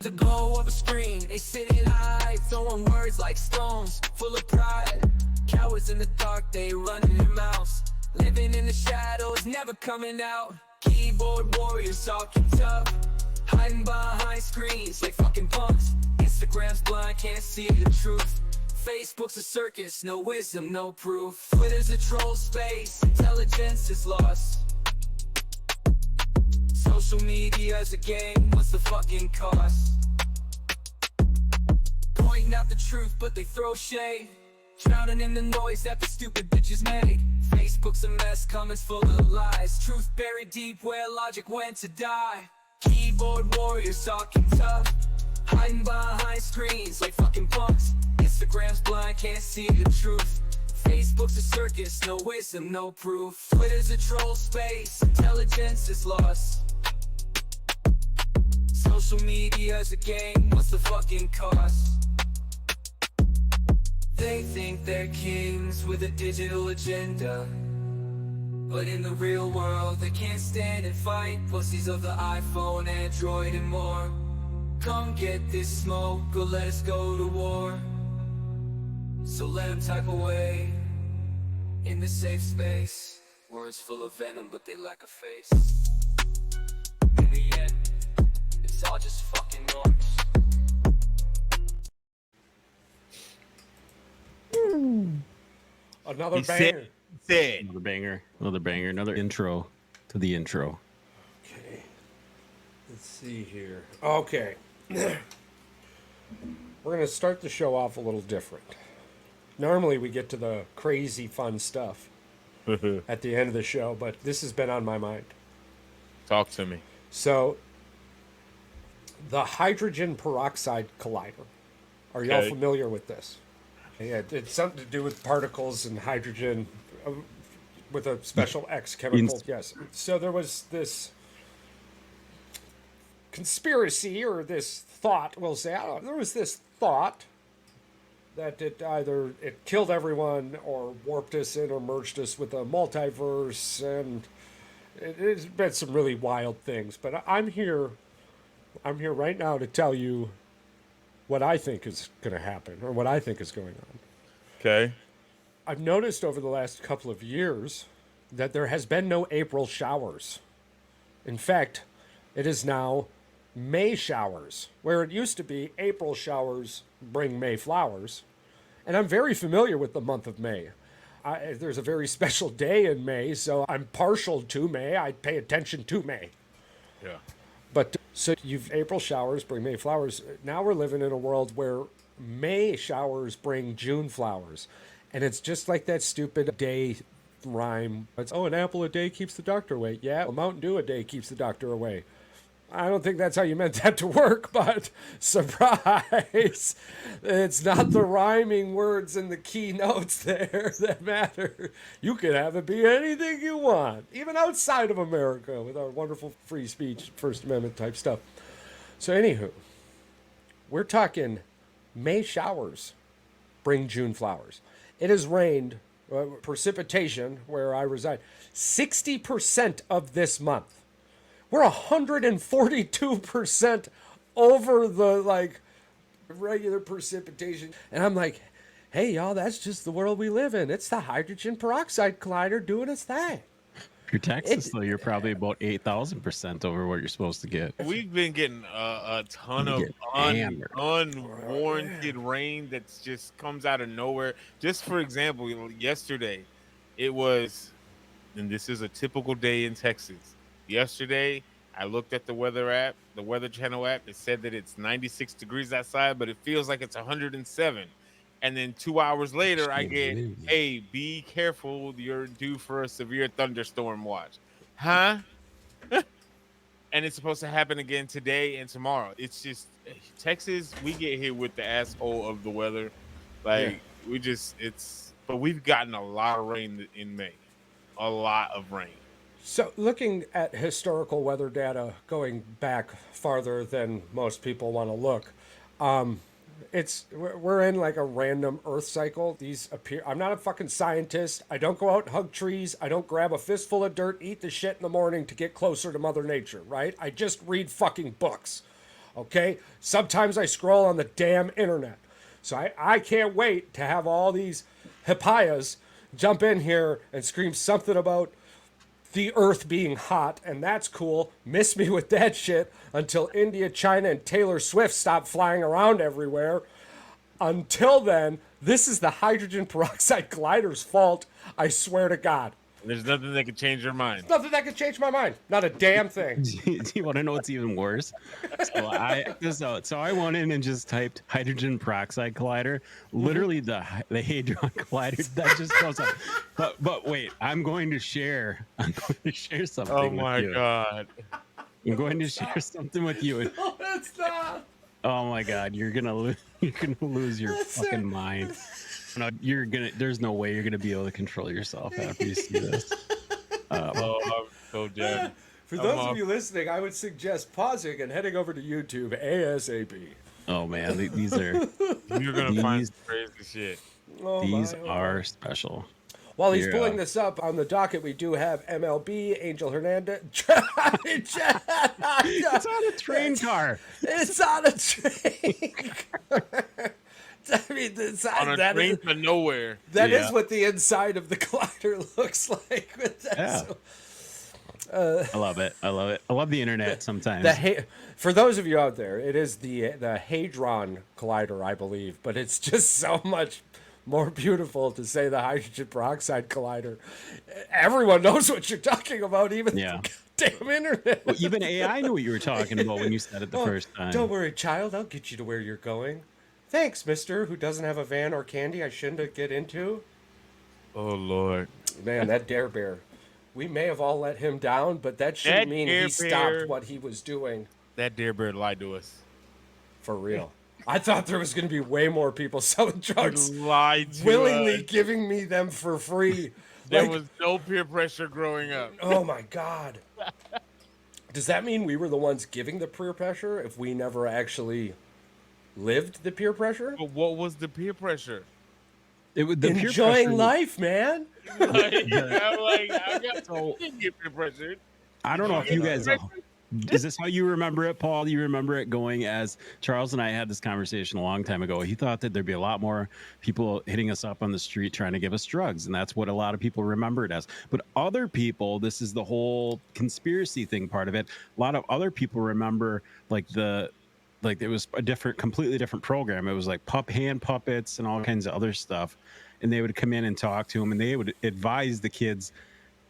The glow of a screen, they sitting high, throwing words like stones, full of pride. Cowards in the dark, they running their mouths, living in the shadows, never coming out. Keyboard warriors talking tough, hiding behind screens like fucking punks. Instagram's blind, can't see the truth. Facebook's a circus, no wisdom, no proof. Twitter's a troll space, intelligence is lost. Social media's a game, what's the fucking cost? Pointing out the truth, but they throw shade, drowning in the noise that the stupid bitches made. Facebook's a mess, comments full of lies, truth buried deep where logic went to die. Keyboard warriors talking tough, hiding behind screens like fucking punks. Instagram's blind, can't see the truth. Facebook's a circus, no wisdom, no proof. Twitter's a troll space, intelligence is lost. Social media's a game, what's the fucking cost? They think they're kings with a digital agenda, but in the real world they can't stand and fight. Pussies of the iPhone, Android and more. Come get this smoke or let us go to war. So let them type away in the safe space. Words full of venom but they lack a face. In the end, it's all just fucking noise. Another banger. Another banger, another intro to the intro. Okay. Let's see here. Okay. We're going to start the show off a little different. Normally we get to the crazy fun stuff at the end of the show, but this has been on my mind. Talk to me. So, the hydrogen peroxide collider. Are y'all familiar with this? Yeah, it's something to do with particles and hydrogen with a special X chemical. Yes. So there was this conspiracy or this thought, we'll say, I don't know, there was this thought that it killed everyone or warped us in or merged us with a multiverse, and it's been some really wild things. But I'm here right now to tell you what I think is going to happen or what I think is going on. Okay. I've noticed over the last couple of years that there has been no April showers. In fact, it is now May showers, where it used to be April showers bring May flowers. And I'm very familiar with the month of May. There's a very special day in May, so I'm partial to May. I pay attention to May. Yeah. But so you've April showers bring May flowers. Now we're living in a world where May showers bring June flowers. And it's just like that stupid day rhyme. It's, an apple a day keeps the doctor away. Yeah, a Mountain Dew a day keeps the doctor away. I don't think that's how you meant that to work, but surprise. It's not the rhyming words and the key notes there that matter. You can have it be anything you want, even outside of America with our wonderful free speech, First Amendment type stuff. So anywho, we're talking May showers bring June flowers. It has rained, precipitation where I reside, 60% of this month. We're 142% over the regular precipitation. And I'm like, hey, y'all, that's just the world we live in. It's the hydrogen peroxide collider doing its thing. Your Texas, though, you're probably about 8,000% over what you're supposed to get. We've been getting a ton of unwarranted rain that just comes out of nowhere. Just for example, yesterday, it was, and this is a typical day in Texas. Yesterday, I looked at the weather app, the Weather Channel app. It said that it's 96 degrees outside, but it feels like it's 107. And then 2 hours later, I get, hey, be careful. You're due for a severe thunderstorm watch. Huh? And it's supposed to happen again today and tomorrow. It's just, Texas, we get hit with the asshole of the weather. But we've gotten a lot of rain in May. A lot of rain. So looking at historical weather data going back farther than most people want to look, we're in like a random Earth cycle. These appear. I'm not a fucking scientist. I don't go out and hug trees. I don't grab a fistful of dirt, eat the shit in the morning to get closer to Mother Nature, right? I just read fucking books. Okay? Sometimes I scroll on the damn internet. So I can't wait to have all these hippias jump in here and scream something about the earth being hot, and that's cool. Miss me with that shit until India, China, and Taylor Swift stop flying around everywhere. Until then, this is the hydrogen peroxide glider's fault. I swear to God. There's nothing that can change your mind. Nothing that could change my mind. Not a damn thing. Do you want to know what's even worse? So I went in and just typed hydrogen peroxide collider. Literally the hadron collider that just goes up. But wait, I'm going to share something. Oh with my you. God. I'm going to share something with you. No, it's not. Oh my God, you're gonna lose your fucking mind. No, there's no way you're gonna be able to control yourself after you see this. Oh, I'm so dead. For those of you listening, I would suggest pausing and heading over to YouTube ASAP. Oh man, these are You're gonna find some crazy shit. Oh, these my, oh, are special. While he's Yeah. pulling this up on the docket, we do have MLB, Angel Hernandez. It's on a train car. It's on a train. I mean, On a train to nowhere. That is Yeah. what the inside of the collider looks like. With that. Yeah. So, I love it. I love the internet sometimes. for those of you out there, it is the Hadron Collider, I believe, but it's just so much more beautiful to say the hydrogen peroxide collider. Everyone knows what you're talking about, even Yeah. the damn internet. Well, even AI knew what you were talking about when you said it the first time. Don't worry, child. I'll get you to where you're going. Thanks, mister, who doesn't have a van or candy I shouldn't get into. Oh Lord. Man, that Dare Bear. We may have all let him down, but that shouldn't That mean Dare he stopped Bear- what he was doing. That Dare Bear lied to us. For real. I thought there was going to be way more people selling drugs, He lied to willingly us. giving me them for free. There Like, was no peer pressure growing up. oh my God. Does that mean we were the ones giving the peer pressure if we never actually lived the peer pressure? But what was the peer pressure? The peer Enjoying pressure- life, man. I'm like, I got So- didn't get peer pressure. I don't know if you guys. Is this how you remember it, Paul? Do you remember it going as Charles and I had this conversation a long time ago? He thought that there'd be a lot more people hitting us up on the street trying to give us drugs, and that's what a lot of people remember it as. But other people, this is the whole conspiracy thing part of it. A lot of other people remember like it was a completely different program. It was like hand puppets and all kinds of other stuff, and they would come in and talk to them, and they would advise the kids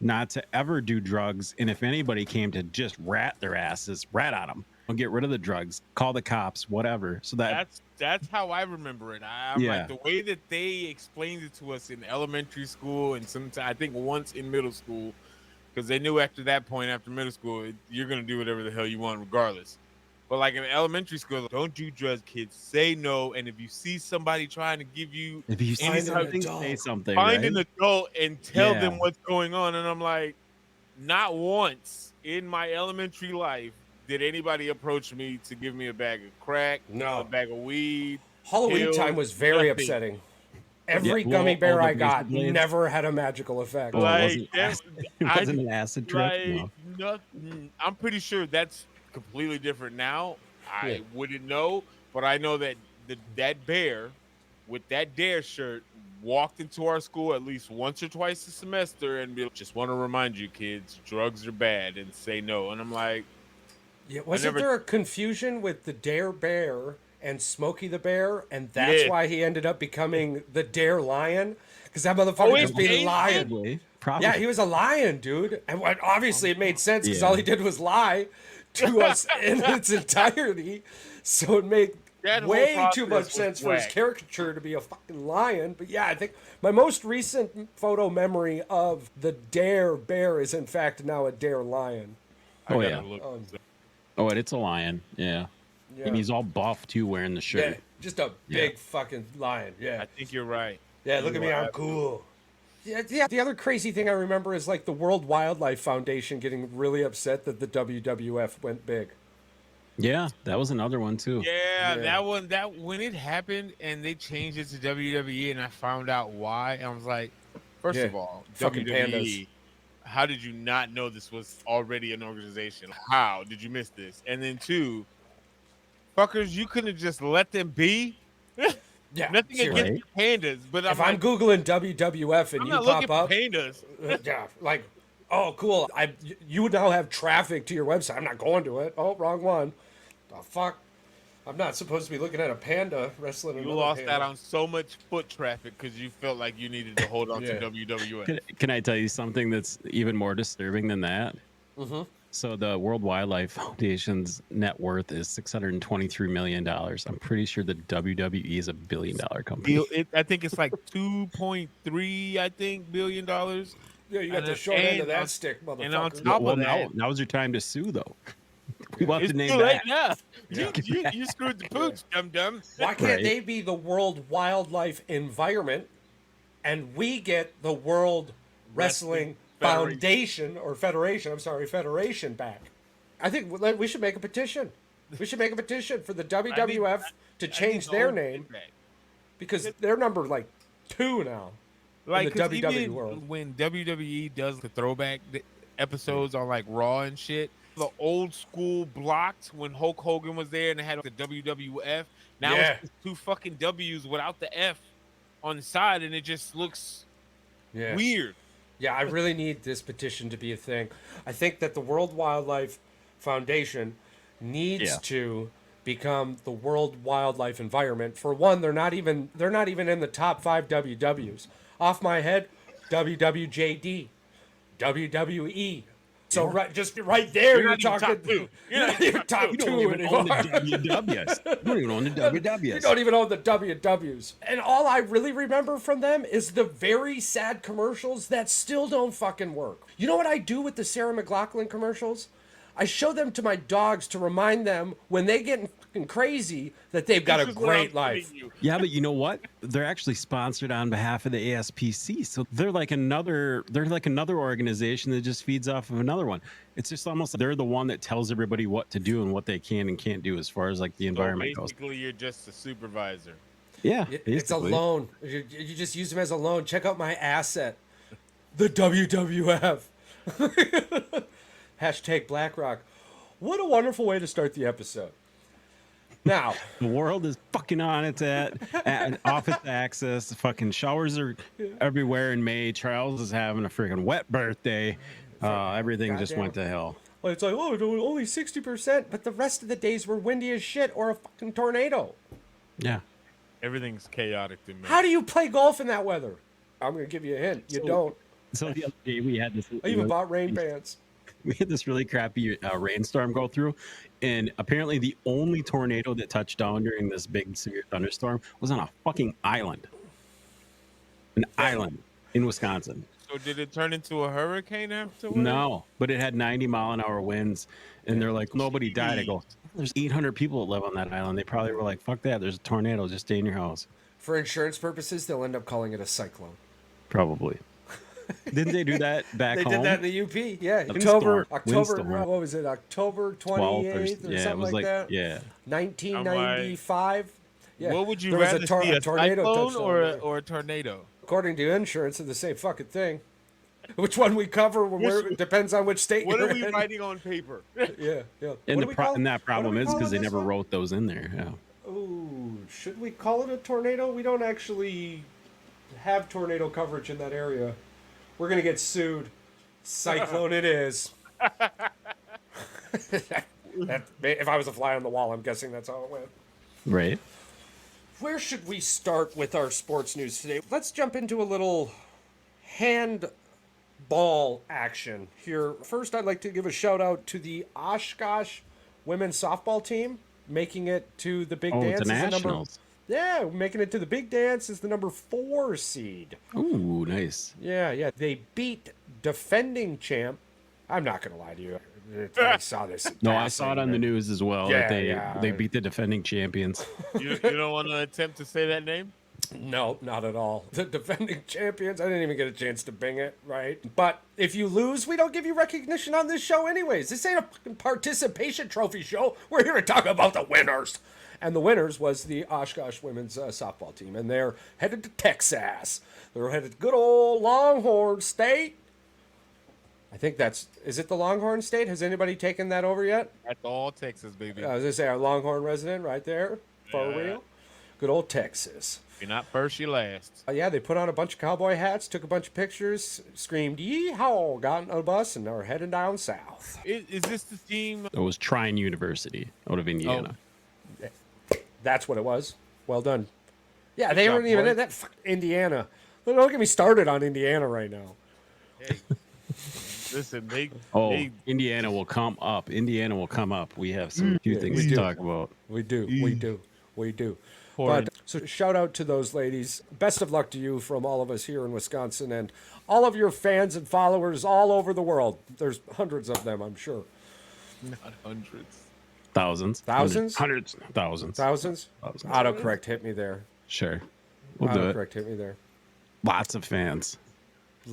not to ever do drugs, and if anybody came to just rat on them, get rid of the drugs, call the cops, whatever. So That's how I remember it. I'm Yeah. like the way that they explained it to us in elementary school, and sometimes I think once in middle school, because they knew after that point, after middle school, you're gonna do whatever the hell you want, regardless. But like in elementary school, don't do drugs, kids. Say no, and if you see somebody trying to give you, if you see Find an something, adult. say something. find right? an adult and tell Yeah. them what's going on. And I'm like, not once in my elementary life did anybody approach me to give me a bag of crack, No. a bag of weed. Halloween Pills, time was very nothing. upsetting. Every Yeah, well, gummy bear all the I got razor blades. never had a magical effect. Well, Like, it that- wasn't, it wasn't an acid trip. No. nothing. I'm pretty sure that's completely different now. I Yeah. wouldn't know, but I know that that bear with that Dare shirt walked into our school at least once or twice a semester and be like, just want to remind you kids, drugs are bad, and say no. And I'm like, Yeah, wasn't never- there a confusion with the Dare Bear and Smokey the Bear, and that's Yeah. why he ended up becoming the Dare Lion? Because that motherfucker it just be changed lying. Probably. Yeah, he was a lion, dude. And obviously it made sense because Yeah. all he did was lie to us in its entirety. So it made That whole way process too much was sense for his whack. caricature to be a fucking lion. But yeah, I think my most recent photo memory of the Dare Bear is in fact now a Dare Lion. I Oh, gotta yeah. look. Oh, and it's a lion. Yeah. Yeah. And he's all buff too, wearing the shirt. Yeah, just a big fucking lion. Yeah. I think you're right. Yeah, look at me, I'm cool. Yeah, the other crazy thing I remember is like the World Wildlife Foundation getting really upset that the WWF went big. Yeah, that was another one too. Yeah, Yeah. that when it happened and they changed it to WWE and I found out why, I was like, first Yeah, of all, fucking WWE, pandas. how did you not know this was already an organization? How did you miss this? And then two, fuckers, you couldn't just let them be. Yeah, Nothing seriously. against pandas, but If I'm Googling WWF and I'm you not looking pop for up, pandas. yeah, like, oh, cool. You would now have traffic to your website. I'm not going to it. Oh, wrong one. The fuck? I'm not supposed to be looking at a panda wrestling You another lost panda. out on so much foot traffic because you felt like you needed to hold on to Yeah. WWF. Can I tell you something that's even more disturbing than that? Mm-hmm. So the World Wildlife Foundation's net worth is $623 million. I'm pretty sure the WWE is $1 billion company. I think it's like 2.3, I think, $billion. Yeah, you got the short end of that stick, And on motherfucker. top Well, of that, now's your time to sue, though. We want it's the name too late back. now. Yeah. You screwed the pooch, dum-dum. Why can't Right. they be the World Wildlife Environment and we get the World Wrestling Foundation or Federation, Federation back? I think we should make a petition. We should make a petition for the WWF to change their name because they're number like 2 now Like in the 'cause WWE even world. when WWE does the throwback episodes on like Raw and shit, the old school blocked when Hulk Hogan was there and they had the WWF. Now Yeah. it's just 2 fucking W's without the F on the side, and it just looks Yeah. weird. Yeah, I really need this petition to be a thing. I think that the World Wildlife Foundation needs to become the World Wildlife Environment. For one, they're not even in the top 5 WWs. Off my head, WWJD, WWE. So just right there, you're talking. top 2. You're not even top 2 Own anymore. the WWs. You don't even own the WWs. You don't even own the WWs. And all I really remember from them is the very sad commercials that still don't fucking work. You know what I do with the Sarah McLachlan commercials? I show them to my dogs to remind them when they get fucking crazy that they've got a great life. Yeah, but you know what? They're actually sponsored on behalf of the ASPC, so they're like another organization that just feeds off of another one. It's just almost they're the one that tells everybody what to do and what they can and can't do as far as like the environment goes. Basically, you're just a supervisor. Yeah, It's a basically. loan. You just use them as a loan. Check out my asset, the WWF. Hashtag BlackRock. What a wonderful way to start the episode. Now, The world is fucking on its off its axis. The fucking showers are everywhere in May. Charles is having a freaking wet birthday. Everything just Goddamn. went to hell. well, it's like, oh, only 60%, but the rest of the days were windy as shit or a fucking tornado. Yeah. Everything's chaotic to me. How do you play golf in that weather? I'm going to give you a hint. You don't. So the other day we had this. I even bought rain pants. We had this really crappy rainstorm go through, and apparently the only tornado that touched down during this big severe thunderstorm was on a fucking island. An island in Wisconsin. So did it turn into a hurricane afterwards? No, but it had 90-mile-an-hour winds, and they're like, nobody died. I go, there's 800 people that live on that island. They probably were like, fuck that. There's a tornado. Just stay in your house. For insurance purposes, they'll end up calling it a cyclone. Probably. Didn't they do that back They home? did that in the UP. Yeah, Windstorm. October. What was it? October 28th or yeah, something it was like that. Yeah. 1995. Yeah. What would you There was rather see, a tornado cyclone touchdown or there. or a tornado? According to insurance, they're the same fucking thing. Which one we cover depends on which state What you're are we in. writing on paper? Yeah, yeah. And What do we call- that problem what do we is call because it they this never one? wrote those in there. Yeah. Ooh, should we call it a tornado? We don't actually have tornado coverage in that area. We're gonna get sued. Cyclone it is. If I was a fly on the wall, I'm guessing that's how it went. Right. Where should we start with our sports news today? Let's jump into a little handball action here. First, I'd like to give a shout out to the Oshkosh women's softball team, making it to the big dance. It's the as the Nationals. Yeah, making it to the big dance is the number 4 seed. Ooh, nice. Yeah. They beat defending champ. I'm not going to lie to you. I saw this. No, I saw it on the news as well. Yeah, that they beat the defending champions. You don't want to attempt to say that name? No, not at all. The defending champions, I didn't even get a chance to bing it, right? But if you lose, we don't give you recognition on this show anyways. This ain't a fucking participation trophy show. We're here to talk about the winners. And the winners was the Oshkosh women's softball team. And they're headed to Texas. They're headed to good old Longhorn State. I think is it the Longhorn State? Has anybody taken that over yet? That's all Texas, baby. I was going to say our Longhorn resident right there. For real. Good old Texas. If you're not first, you're last. Yeah, they put on a bunch of cowboy hats, took a bunch of pictures, screamed "Yeehaw!" got on a bus, and are heading down south. Is this the team? It was Trine University out of Indiana. That's what it was. Well done. Yeah, Good they job, weren't even boy. in that Indiana. Don't get me started on Indiana right now. Hey, listen, Indiana will come up. Indiana will come up. We have some few things to talk about. We do. Poor But so shout out to those ladies. Best of luck to you from all of us here in Wisconsin and all of your fans and followers all over the world. There's hundreds of them, I'm sure. not hundreds. Thousands. Hundreds. Thousands. Thousands? Autocorrect hit me there. Sure. We'll do it. Autocorrect hit me there. Lots of fans.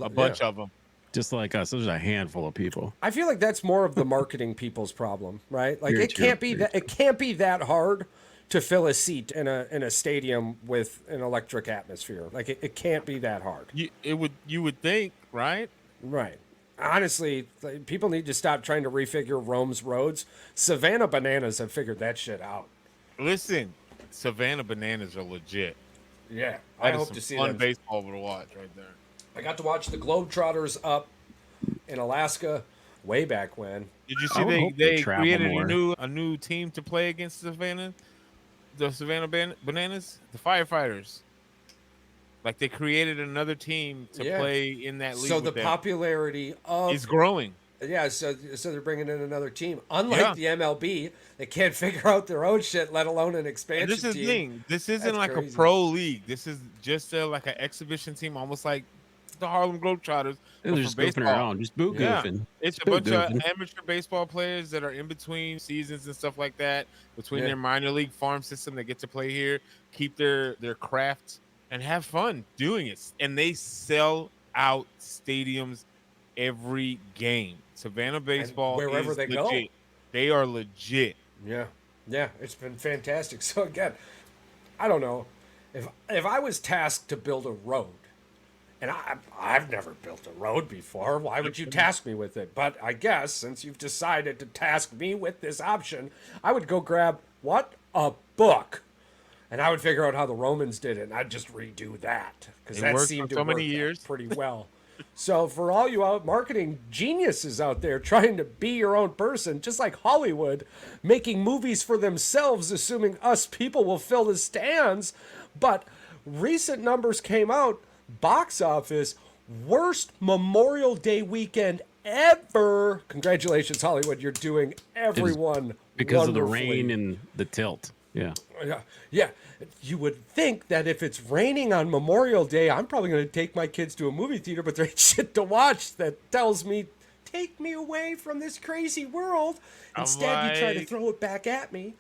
A bunch of them. Just like us. There's a handful of people. I feel like that's more of the marketing people's problem, right? Like Very it true, can't be very that it can't be that hard to fill a seat in a stadium with an electric atmosphere. Like it can't be that hard. You would think, right? Right. Honestly, like, people need to stop trying to refigure Rome's roads. Savannah Bananas have figured that shit out. Listen, Savannah Bananas are legit. Yeah, I That is hope some to see fun them. baseball to watch right there. I got to watch the Globetrotters up in Alaska way back when. Did you I see would hope they they travel created more. a new team to play against the Savannah Bananas, the firefighters? Like they created another team to Yeah. play in that league. So the with them. popularity of is growing. yeah, so they're bringing in another team. Unlike the MLB, they can't figure out their own shit, let alone an expansion And this is team. the thing. This isn't That's like crazy. a pro league. This is just like an exhibition team, almost like the Harlem Globetrotters. They're but just for goofing baseball. around. Just boot Yeah. goofing. It's a Boot bunch of goofing. amateur baseball players that are in between seasons and stuff like that, between Yeah. their minor league farm system. They get to play here, keep their craft, and have fun doing it. And they sell out stadiums every game. Savannah baseball wherever is they go. legit. They are legit. Yeah, it's been fantastic. So again, I don't know if I was tasked to build a road, and I've never built a road before. Why would you task me with it? But I guess since you've decided to task me with this option, I would go grab a book, and I would figure out how the Romans did it, and I'd just redo that because It that worked seemed for to so many work years. pretty well. So for all you marketing geniuses out there trying to be your own person, just like Hollywood, making movies for themselves, assuming us people will fill the stands, but recent numbers came out, box office, worst Memorial Day weekend ever. Congratulations, Hollywood, you're doing everyone Because of the wonderfully. rain and the tilt. Yeah. Yeah. You would think that if it's raining on Memorial Day, I'm probably going to take my kids to a movie theater, but there ain't shit to watch that tells me, take me away from this crazy world. Instead, you try to throw it back at me.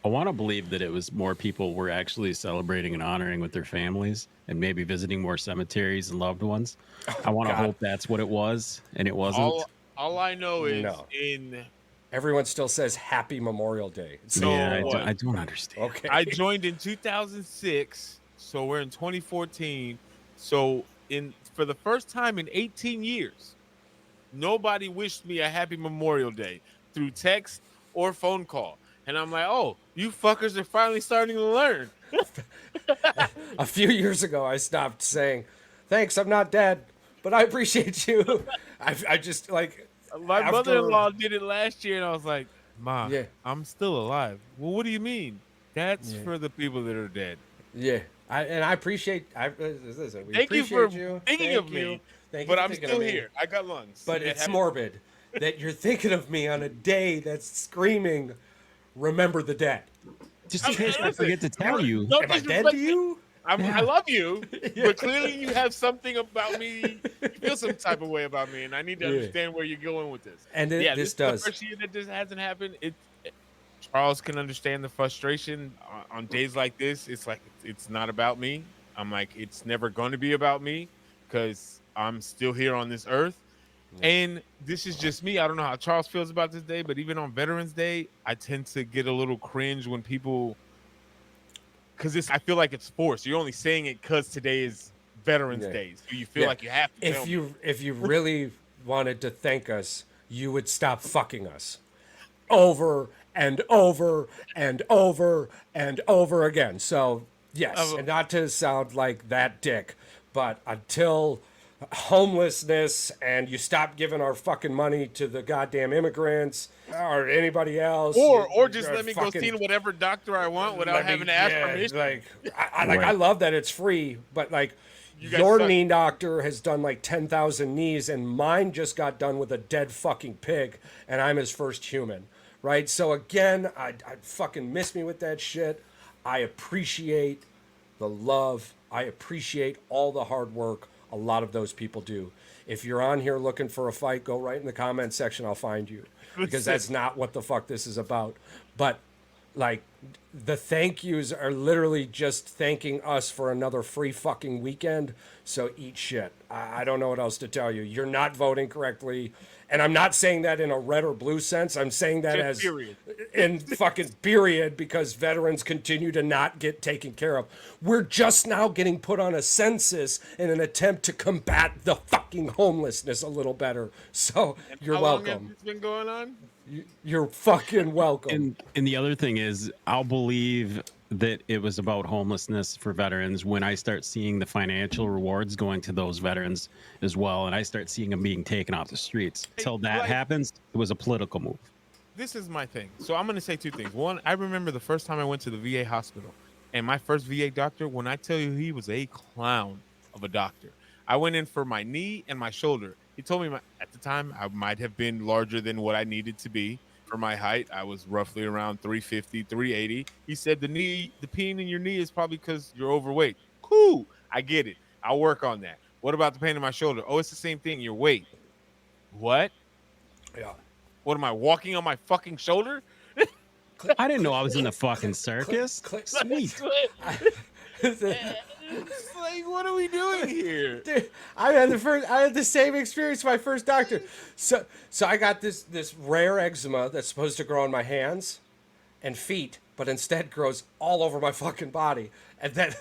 I want to believe that it was more people were actually celebrating and honoring with their families and maybe visiting more cemeteries and loved ones. I want to God. hope that's what it was, and it wasn't. All I know is No. in Everyone still says Happy Memorial Day. So yeah, what? I don't understand. Okay. I joined in 2006, so we're in 2014. So for the first time in 18 years, nobody wished me a happy Memorial Day through text or phone call. And I'm like, oh, you fuckers are finally starting to learn. A few years ago, I stopped saying, thanks, I'm not dead, but I appreciate you. I just like... My After- mother-in-law did it last year, and I was like, Ma, Yeah. I'm still alive. Well, what do you mean? That's for the people that are dead. Yeah, I appreciate. Listen, we Thank you appreciate for you. thinking Thank of you. me, Thank you but for I'm thinking still of me. here. I got lungs. But It it's happened- morbid that you're thinking of me on a day that's screaming, "Remember the dead." Just in I mean, case I listen, forget to tell you. No Am I dead disrespect. to you? I love you, but clearly you have something about me. You feel some type of way about me, and I need to Yeah. understand where you're going with this. And Yeah, this is does. the first year that this hasn't happened. Charles can understand the frustration on days like this. It's like it's not about me. I'm like, it's never going to be about me because I'm still here on this earth. And this is just me. I don't know how Charles feels about this day, but even on Veterans Day, I tend to get a little cringe when people, because I feel like it's forced. You're only saying it because today is Veterans Yeah. Day, so you feel Yeah. like you have to. If you really wanted to thank us, you would stop fucking us over and over and over and over again. So, yes, and not to sound like that dick, but until homelessness and you stop giving our fucking money to the goddamn immigrants or anybody else, or just you're let me fucking- go see whatever doctor I want without having to ask permission. Like, I love that it's free, but like, guys your suck. knee doctor has done like 10,000 knees, and mine just got done with a dead fucking pig, and I'm his first human, right? So again, I fucking miss me with that shit. I appreciate the love. I appreciate all the hard work a lot of those people do. If you're on here looking for a fight, go right in the comment section. I'll find you, because that's not what the fuck this is about. But like, the thank yous are literally just thanking us for another free fucking weekend. So eat shit. I don't know what else to tell you. You're not voting correctly. And I'm not saying that in a red or blue sense. I'm saying that Just as period. in fucking period, because veterans continue to not get taken care of. We're just now getting put on a census in an attempt to combat the fucking homelessness a little better. So you're How long welcome. has this been going on? You're fucking welcome. And the other thing is, I'll believe that it was about homelessness for veterans when I start seeing the financial rewards going to those veterans as well, and I start seeing them being taken off the streets. Until that like- happens, it was a political move. This is my thing. So I'm going to say two things. One, I remember the first time I went to the VA hospital, and my first VA doctor, when I tell you he was a clown of a doctor. I went in for my knee and my shoulder. He told me at the time I might have been larger than what I needed to be for my height. I was roughly around 350, 380. He said the pain in your knee is probably because you're overweight. Cool. I get it. I'll work on that. What about the pain in my shoulder? Oh, it's the same thing. Your weight. What? Yeah. What am I walking on my fucking shoulder? I didn't know I was in the fucking circus. Click. Sweet. It's like, what are we doing here? Dude, I had the same experience with my first doctor. So I got this rare eczema that's supposed to grow on my hands and feet, but instead grows all over my fucking body. And then,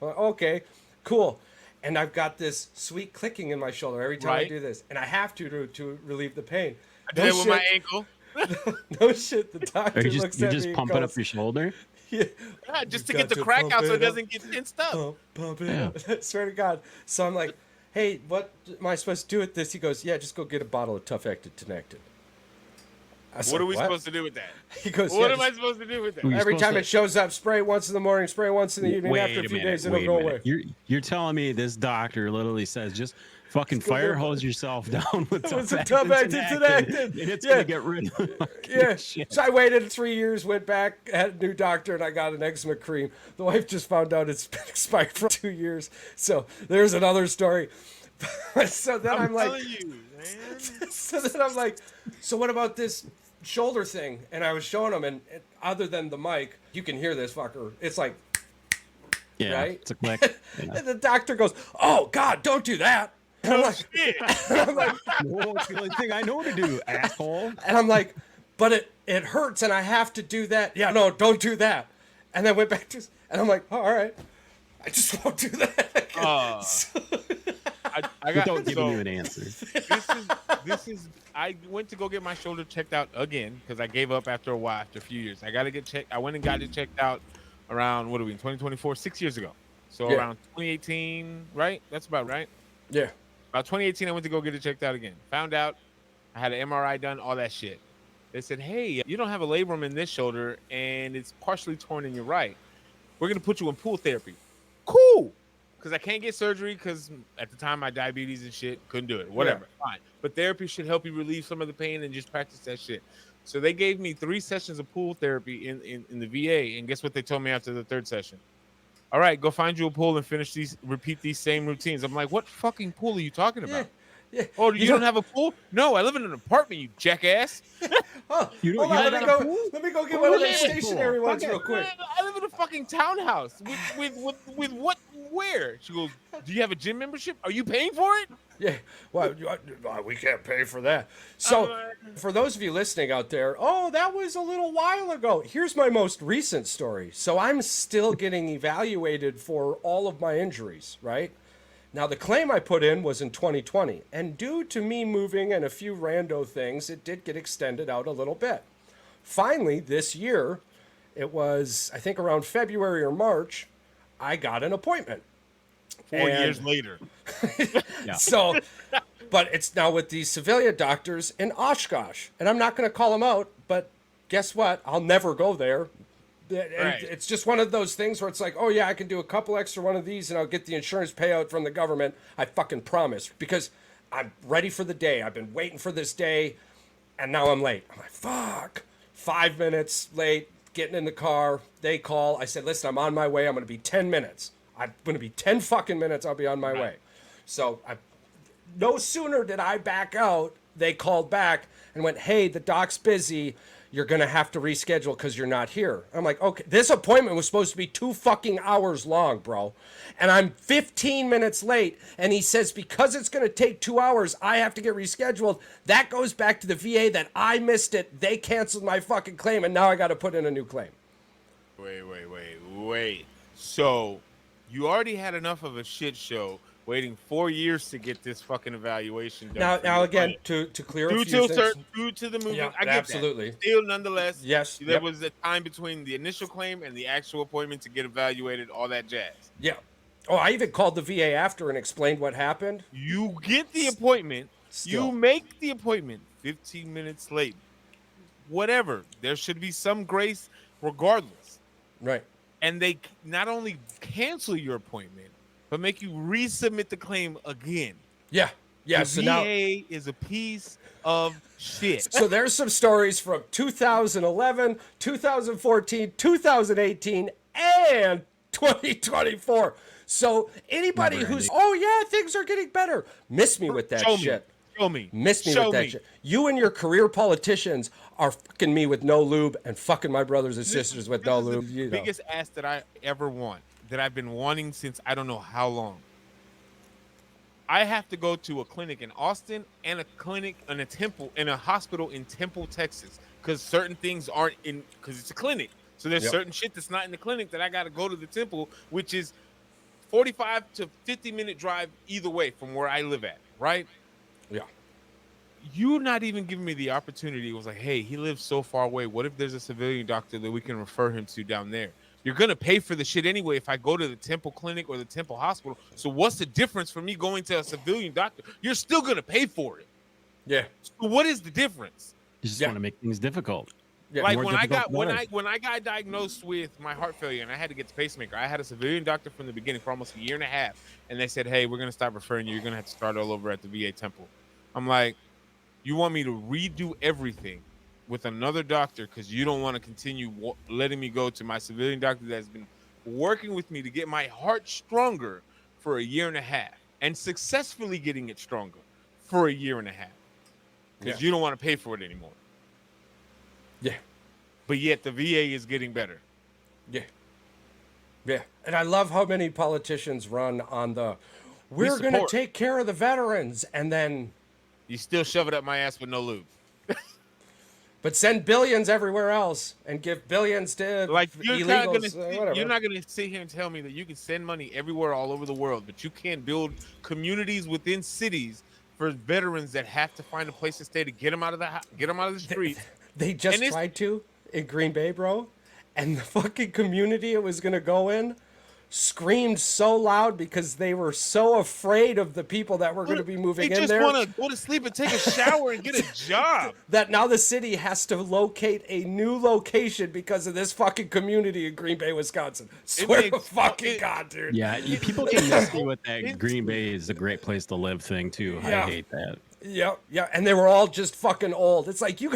okay, cool. And I've got this sweet clicking in my shoulder every time I Right. do this, and I have to relieve the pain. I did it with my ankle. No shit. The doctor Are you looks just, you're at just me and pumping goes, up your shoulder? Yeah, Yeah, just to You get got the crack pump out so it it up. doesn't get tensed up. Pump it Yeah. up. I swear to God. So I'm like, hey, what am I supposed to do with this? He goes, yeah, just go get a bottle of Tough Acted Tenectin. What are we supposed to do with that? He goes, What yeah, am I just- supposed to do with that? You're every supposed time to- it shows up, spray it once in the morning, spray it once in the evening. After a few days, it'll go away. You're telling me this doctor literally says just fucking fire hose yourself down with With some Tough Tough Acted Acted Tenectin, Tenectin. and it's Yeah. gonna get rid of Yeah. shit. So I waited 3 years, went back, had a new doctor, and I got an eczema cream. The wife just found out it's been expired for 2 years. So there's another story. So then I'm like, telling you, man. so then I'm like, so what about this shoulder thing? And I was showing him, and other than the mic, you can hear this fucker. It's like, Yeah, right? it's a click. Yeah. and the doctor goes, "Oh God, don't do that." And I'm like, Whoa, it's the only thing I know to do, asshole. and I'm like, but it hurts, and I have to do that. Yeah, no, don't do that. And then went back to, and I'm like, oh, all right, I just won't do that. I got Don't give so, me an answer. this is I went to go get my shoulder checked out again because I gave up after a while, after a few years. I got to get checked. I went and got it checked out around, what are we in 2024, 6 years ago. So Yeah. around 2018, right? That's about right. Yeah. About 2018, I went to go get it checked out again. Found out I had an MRI done, all that shit. They said, hey, you don't have a labrum in this shoulder and it's partially torn in your right. We're going to put you in pool therapy. Cool. Because I can't get surgery because at the time my diabetes and shit, couldn't do it. Whatever. Fine. But therapy should help you relieve some of the pain and just practice that shit. So they gave me 3 sessions of pool therapy in the VA. And guess what they told me after the 3rd session? All right, go find you a pool and repeat these same routines. I'm like, what fucking pool are you talking about? Yeah. Oh, you don't have a pool? No, I live in an apartment, you jackass. Oh, You don't- hold on, you let me got a go. pool? Let me go get one of those Yeah. stationary ones Okay. real quick. I live in a fucking townhouse. With what? Where? She goes, do you have a gym membership? Are you paying for it? Yeah, well, we can't pay for that. So, for those of you listening out there, oh, that was a little while ago. Here's my most recent story. So, I'm still getting evaluated for all of my injuries, right? Now, the claim I put in was in 2020, and due to me moving and a few rando things, it did get extended out a little bit. Finally, this year, it was, I think, around February or March, I got an appointment. 4 years later. Yeah. So, but it's now with the civilian doctors in Oshkosh. And I'm not going to call them out, but guess what? I'll never go there. And Right. it's just one of those things where it's like, oh, yeah, I can do a couple extra one of these and I'll get the insurance payout from the government. I fucking promise. Because I'm ready for the day. I've been waiting for this day. And now I'm late. I'm like, fuck. 5 minutes late, getting in the car. They call. I said, listen, I'm on my way. I'm going to be 10 minutes. I'm going to be 10 fucking minutes. I'll be on my way. So no sooner did I back out, they called back and went, hey, the doc's busy. You're going to have to reschedule because you're not here. I'm like, okay, this appointment was supposed to be 2 fucking hours long, bro. And I'm 15 minutes late. And he says, because it's going to take 2 hours, I have to get rescheduled. That goes back to the VA that I missed it. They canceled my fucking claim. And now I got to put in a new claim. Wait. So you already had enough of a shit show waiting 4 years to get this fucking evaluation done. Now again, to clear a few things. Due to the movement, Yeah, I get absolutely. that. Still, nonetheless, Yes, there yep. was a time between the initial claim and the actual appointment to get evaluated, all that jazz. Yeah. Oh, I even called the VA after and explained what happened. You get the appointment, Still. you make the appointment 15 minutes late. Whatever. There should be some grace regardless. Right. And they not only cancel your appointment, but make you resubmit the claim again. Yeah. Yeah. The So VA now, is a piece of shit. so there's some stories from 2011, 2014, 2018, and 2024. So anybody Never who's, ending. oh yeah, things are getting better, miss me with that Show shit. me. Miss me Show with that me. shit. You and your career politicians are fucking me with no lube and fucking my brothers and sisters with no This is lube. the You know. biggest ask that I ever want, that I've been wanting since I don't know how long. I have to go to a clinic in Austin and a clinic in a hospital in Temple, Texas, because certain things aren't in, because it's a clinic. So there's Yep. certain shit that's not in the clinic that I got to go to the Temple, which is 45 to 50-minute drive either way from where I live at, right? Yeah. You're not even giving me the opportunity. It was like, hey, he lives so far away. What if there's a civilian doctor that we can refer him to down there? You're going to pay for the shit anyway if I go to the Temple Clinic or the Temple Hospital. So what's the difference for me going to a civilian doctor? You're still going to pay for it. Yeah. So what is the difference? You just Yeah. want to make things difficult. Yeah. Like more when I difficult got to live. when I got diagnosed with my heart failure and I had to get the pacemaker, I had a civilian doctor from the beginning for almost a year and a half, and they said, "Hey, we're going to stop referring you. You're going to have to start all over at the VA Temple." I'm like, "You want me to redo everything with another doctor because you don't want to continue letting me go to my civilian doctor that's been working with me to get my heart stronger for a year and a half and successfully getting it stronger for a year and a half because you don't want to pay for it anymore." Yeah. But yet the VA is getting better. Yeah. Yeah. And I love how many politicians run on the, we're going to support. take care of the veterans, and then, You still shove it up my ass with no lube. but send billions everywhere else and give billions to Like you're not illegals, gonna whatever. you're not gonna sit here and tell me that you can send money everywhere all over the world, but you can't build communities within cities for veterans that have to find a place to stay to get them out of the street. They just And it's- tried to in Green Bay, bro. And the fucking community it was going to go in screamed so loud because they were so afraid of the people that were going to be moving They in just there. want to go to sleep and take a shower and get a job. That now the city has to locate a new location because of this fucking community in Green Bay, Wisconsin. Swear to makes- fucking it- God, dude. Yeah, people can miss me with that Green Bay is a great place to live thing too. Yeah. I hate that. Yep, yeah, and they were all just fucking old. It's like you're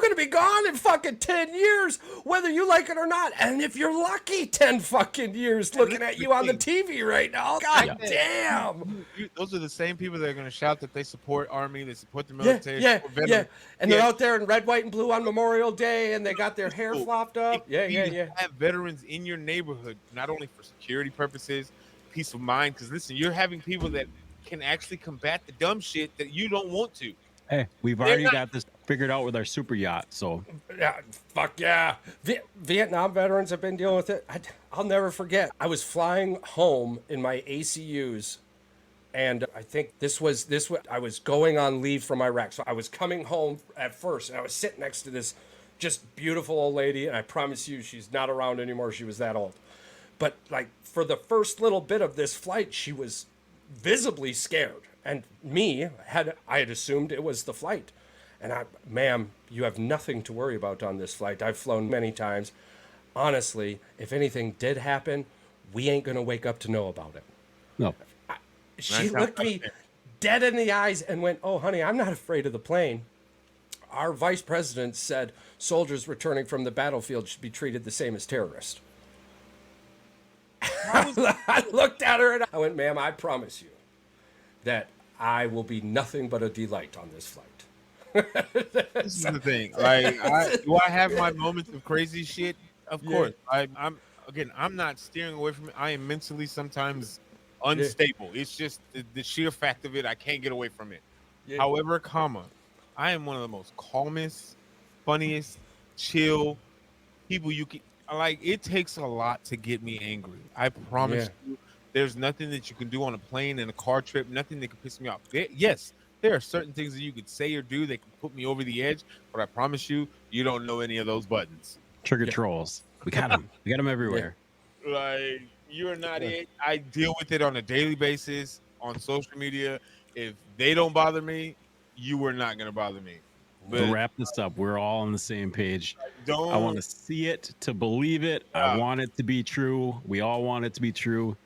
gonna be gone in fucking 10 years, whether you like it or not. And if you're lucky, 10 fucking years looking at you on the TV right now. God damn. Those are the same people that are going to shout that they support Army, they support the Yeah, military. yeah, support yeah. veterans. And they're out there in red, white, and blue on Memorial Day, and they got their hair flopped up. Yeah, yeah, yeah. Have veterans in your neighborhood, not only for security purposes, peace of mind. Because listen, you're having people that can actually combat the dumb shit that you don't want to. Hey, we've They're already not- got this figured out with our super yacht. So Yeah, fuck yeah. Vietnam veterans have been dealing with it. I'll never forget. I was flying home in my ACUs And I think this was I was going on leave from Iraq. So I was coming home at first, and I was sitting next to this just beautiful old lady, and I promise you she's not around anymore. She was that old. But like for the first little bit of this flight, she was visibly scared. And I had assumed it was the flight. And ma'am, you have nothing to worry about on this flight. I've flown many times. Honestly, if anything did happen, we ain't going to wake up to know about it. No. She looked me dead in the eyes and went, "Oh, honey, I'm not afraid of the plane. Our vice president said soldiers returning from the battlefield should be treated the same as terrorists." I looked at her and I went, "Ma'am, I promise you that I will be nothing but a delight on this flight." This is the thing. Like, do I have my moments of crazy shit? Of course. I'm not steering away from it. I am mentally sometimes unstable. It's just the sheer fact of it. I can't get away from it. Yeah. However, I am one of the most calmest, funniest, chill people you can. Like, it takes a lot to get me angry. I promise you, there's nothing that you can do on a plane and a car trip, nothing that can piss me off. There are certain things that you could say or do that can put me over the edge, but I promise you, you don't know any of those buttons. Trigger trolls. We got them. We got them everywhere. Like, you're not it. I deal with it on a daily basis on social media. If they don't bother me, you are not going to bother me. But to wrap this up, we're all on the same page. I want to see it to believe it. I want it to be true. We all want it to be true.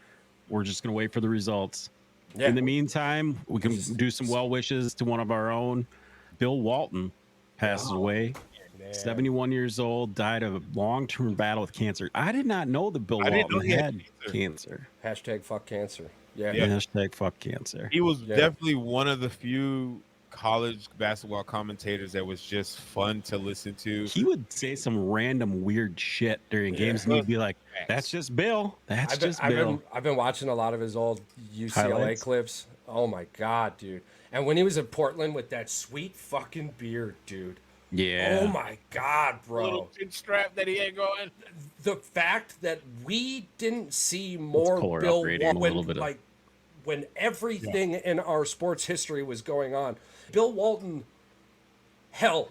We're just going to wait for the results. Yeah. In the meantime, we can do some well wishes to one of our own. Bill Walton passes away. 71 years old, died of a long-term battle with cancer. I did not know that Bill Walton had cancer. Hashtag fuck cancer. Yeah. Hashtag fuck cancer. He was definitely one of the few college basketball commentators that was just fun to listen to. He would say some random weird shit during games, and he'd be like, "That's just Bill. Bill." I've been watching a lot of his old UCLA clips. Oh my god, dude! And when he was in Portland with that sweet fucking beard, dude. Yeah. Oh my god, bro! Little chin strap that he had going. The fact that we didn't see more Bill Walton, when everything in our sports history was going on. Bill Walton, hell,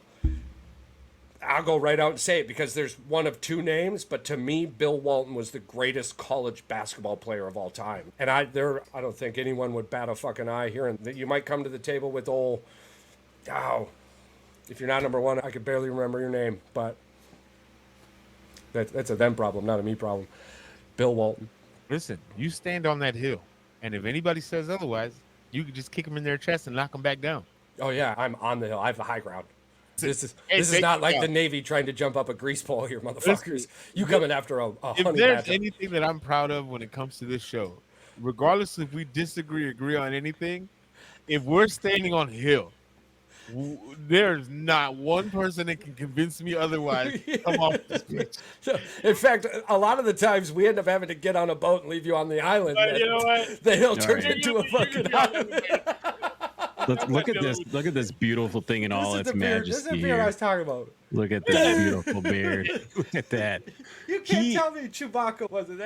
I'll go right out and say it because there's one of two names, but to me, Bill Walton was the greatest college basketball player of all time. And I don't think anyone would bat a fucking eye hearing that you might come to the table with if you're not number one, I could barely remember your name, but that's a them problem, not a me problem. Bill Walton. Listen, you stand on that hill, and if anybody says otherwise, you can just kick them in their chest and knock them back down. Oh yeah, I'm on the hill. I have the high ground. This is not like the Navy trying to jump up a grease pole here, motherfuckers. You coming after a honey badger. If there's anything that I'm proud of when it comes to this show, regardless if we disagree or agree on anything, if we're standing on hill, there's not one person that can convince me otherwise. Come off this bitch. In fact, a lot of the times we end up having to get on a boat and leave you on the island. But you know what? The hill turns into a fucking island. Look at this beautiful thing in all its majesty. This is the beard I was talking about. Look at that beautiful beard. Look at that. You can't tell me Chewbacca wasn't.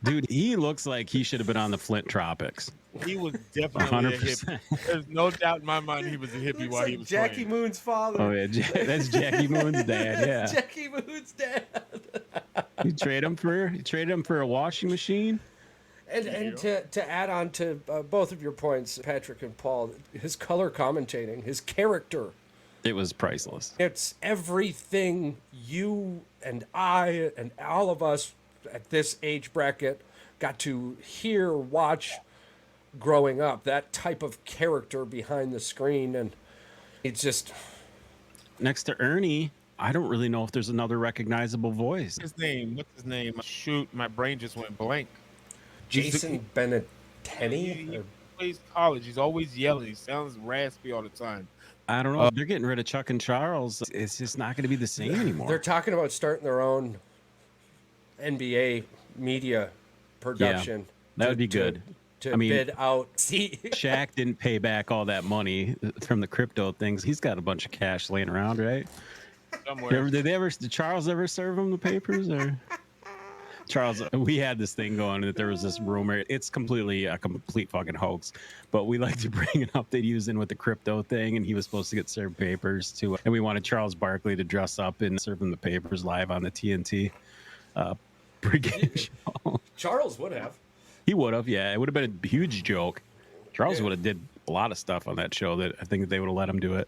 Dude, he looks like he should have been on the Flint Tropics. He was definitely 100%. A hippie. There's no doubt in my mind he was a hippie while he was Jackie playing. Moon's father. Oh yeah, that's Jackie Moon's dad. Yeah, Jackie Moon's dad. You trade him for a washing machine. And to add on to both of your points, Patrick and Paul, his color commentating, his character. It was priceless. It's everything you and I and all of us at this age bracket got to hear, watch growing up. That type of character behind the screen. And it's just... Next to Ernie, I don't really know if there's another recognizable voice. What's his name? Shoot, my brain just went blank. Jason Benettini? He plays college. He's always yelling. He sounds raspy all the time. I don't know. They're getting rid of Chuck and Charles. It's just not going to be the same anymore. They're talking about starting their own NBA media production. Yeah, that would be good. To bid out. See, Shaq didn't pay back all that money from the crypto things. He's got a bunch of cash laying around, right? Somewhere. Did Charles ever serve him the papers? Or Charles, we had this thing going that there was this rumor. It's completely a complete fucking hoax, but we like to bring it up that he was in with the crypto thing and he was supposed to get served papers too. And we wanted Charles Barkley to dress up and serve him the papers live on the TNT pregame show. Charles would have. He would have, yeah. It would have been a huge joke. Charles would have did a lot of stuff on that show that I think they would have let him do it.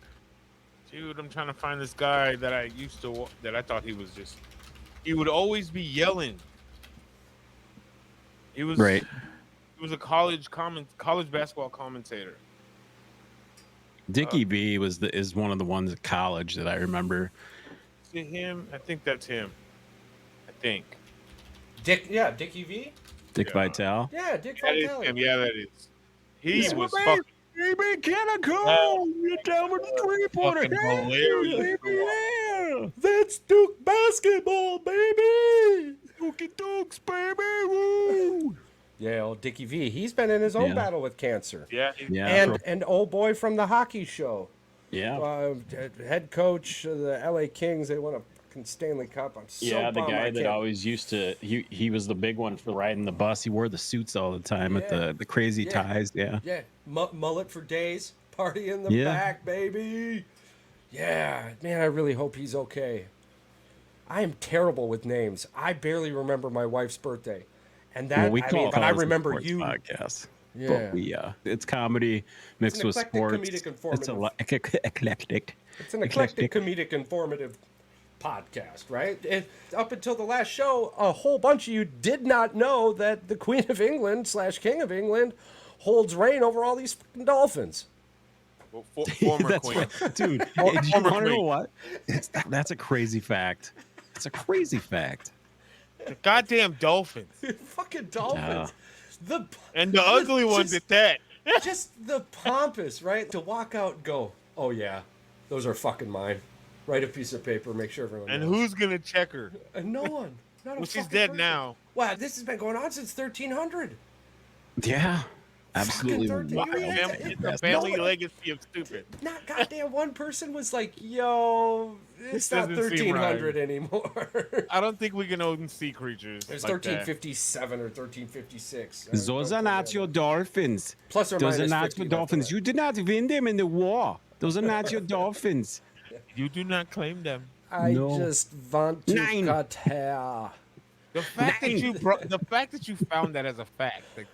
Dude, I'm trying to find this guy that I used to that I thought he was just. He would always be yelling. He was right. He was a college basketball commentator. Dickie V is one of the ones at college that I remember. Is it him? I think that's him. I think. Dickie V? Dick Vitale? Yeah, Dick That is Vitale. him. Yeah, that is. He was fucking. Baby, can I go? You're down with the three-pointer. Fucking hilarious. Yeah. That's Duke basketball, baby. Dookie Dukes, baby. Woo. Yeah, old Dickie V. He's been in his own battle with cancer. Yeah. And old boy from the hockey show. Yeah. Head coach of the LA Kings. They won a fucking Stanley Cup. I'm so the bummed guy I that can't- always used to he was the big one for riding the bus. He wore the suits all the time with the crazy ties. Yeah. Yeah, mullet for days. Party in the back, baby. Yeah, man, I really hope he's okay. I am terrible with names. I barely remember my wife's birthday. And that, but I remember you. Podcast. Yeah. But it's comedy mixed with eclectic sports. comedic informative. It's eclectic. It's an eclectic comedic informative podcast, right? Up until the last show, a whole bunch of you did not know that the Queen of England / King of England holds reign over all these fucking dolphins. Well, former That's queen. right. Dude, do you want to know what? That's a crazy fact. It's a crazy fact. The goddamn dolphins. Fucking dolphins. And the ugly ones at that. Just the pompous, right? To walk out and go, oh yeah, those are fucking mine. Write a piece of paper, make sure everyone And knows. who's gonna check her? No one. Not a Well, she's fucking dead person. now. Wow, this has been going on since 1300. Yeah, absolutely. Fucking 13. Wild. It's a family legacy of stupid. Not goddamn one person was like, yo, it's not doesn't seem 1300 right. anymore. I don't think we can own sea creatures. It was like 1357 or 1356. Those are not your dolphins. Plus or Those are minus not 50, your dolphins. that's You did not win them in the war. Those are not your dolphins. You do not claim them. I No. just want to Nine. cut hair. The fact that you found that as a fact, like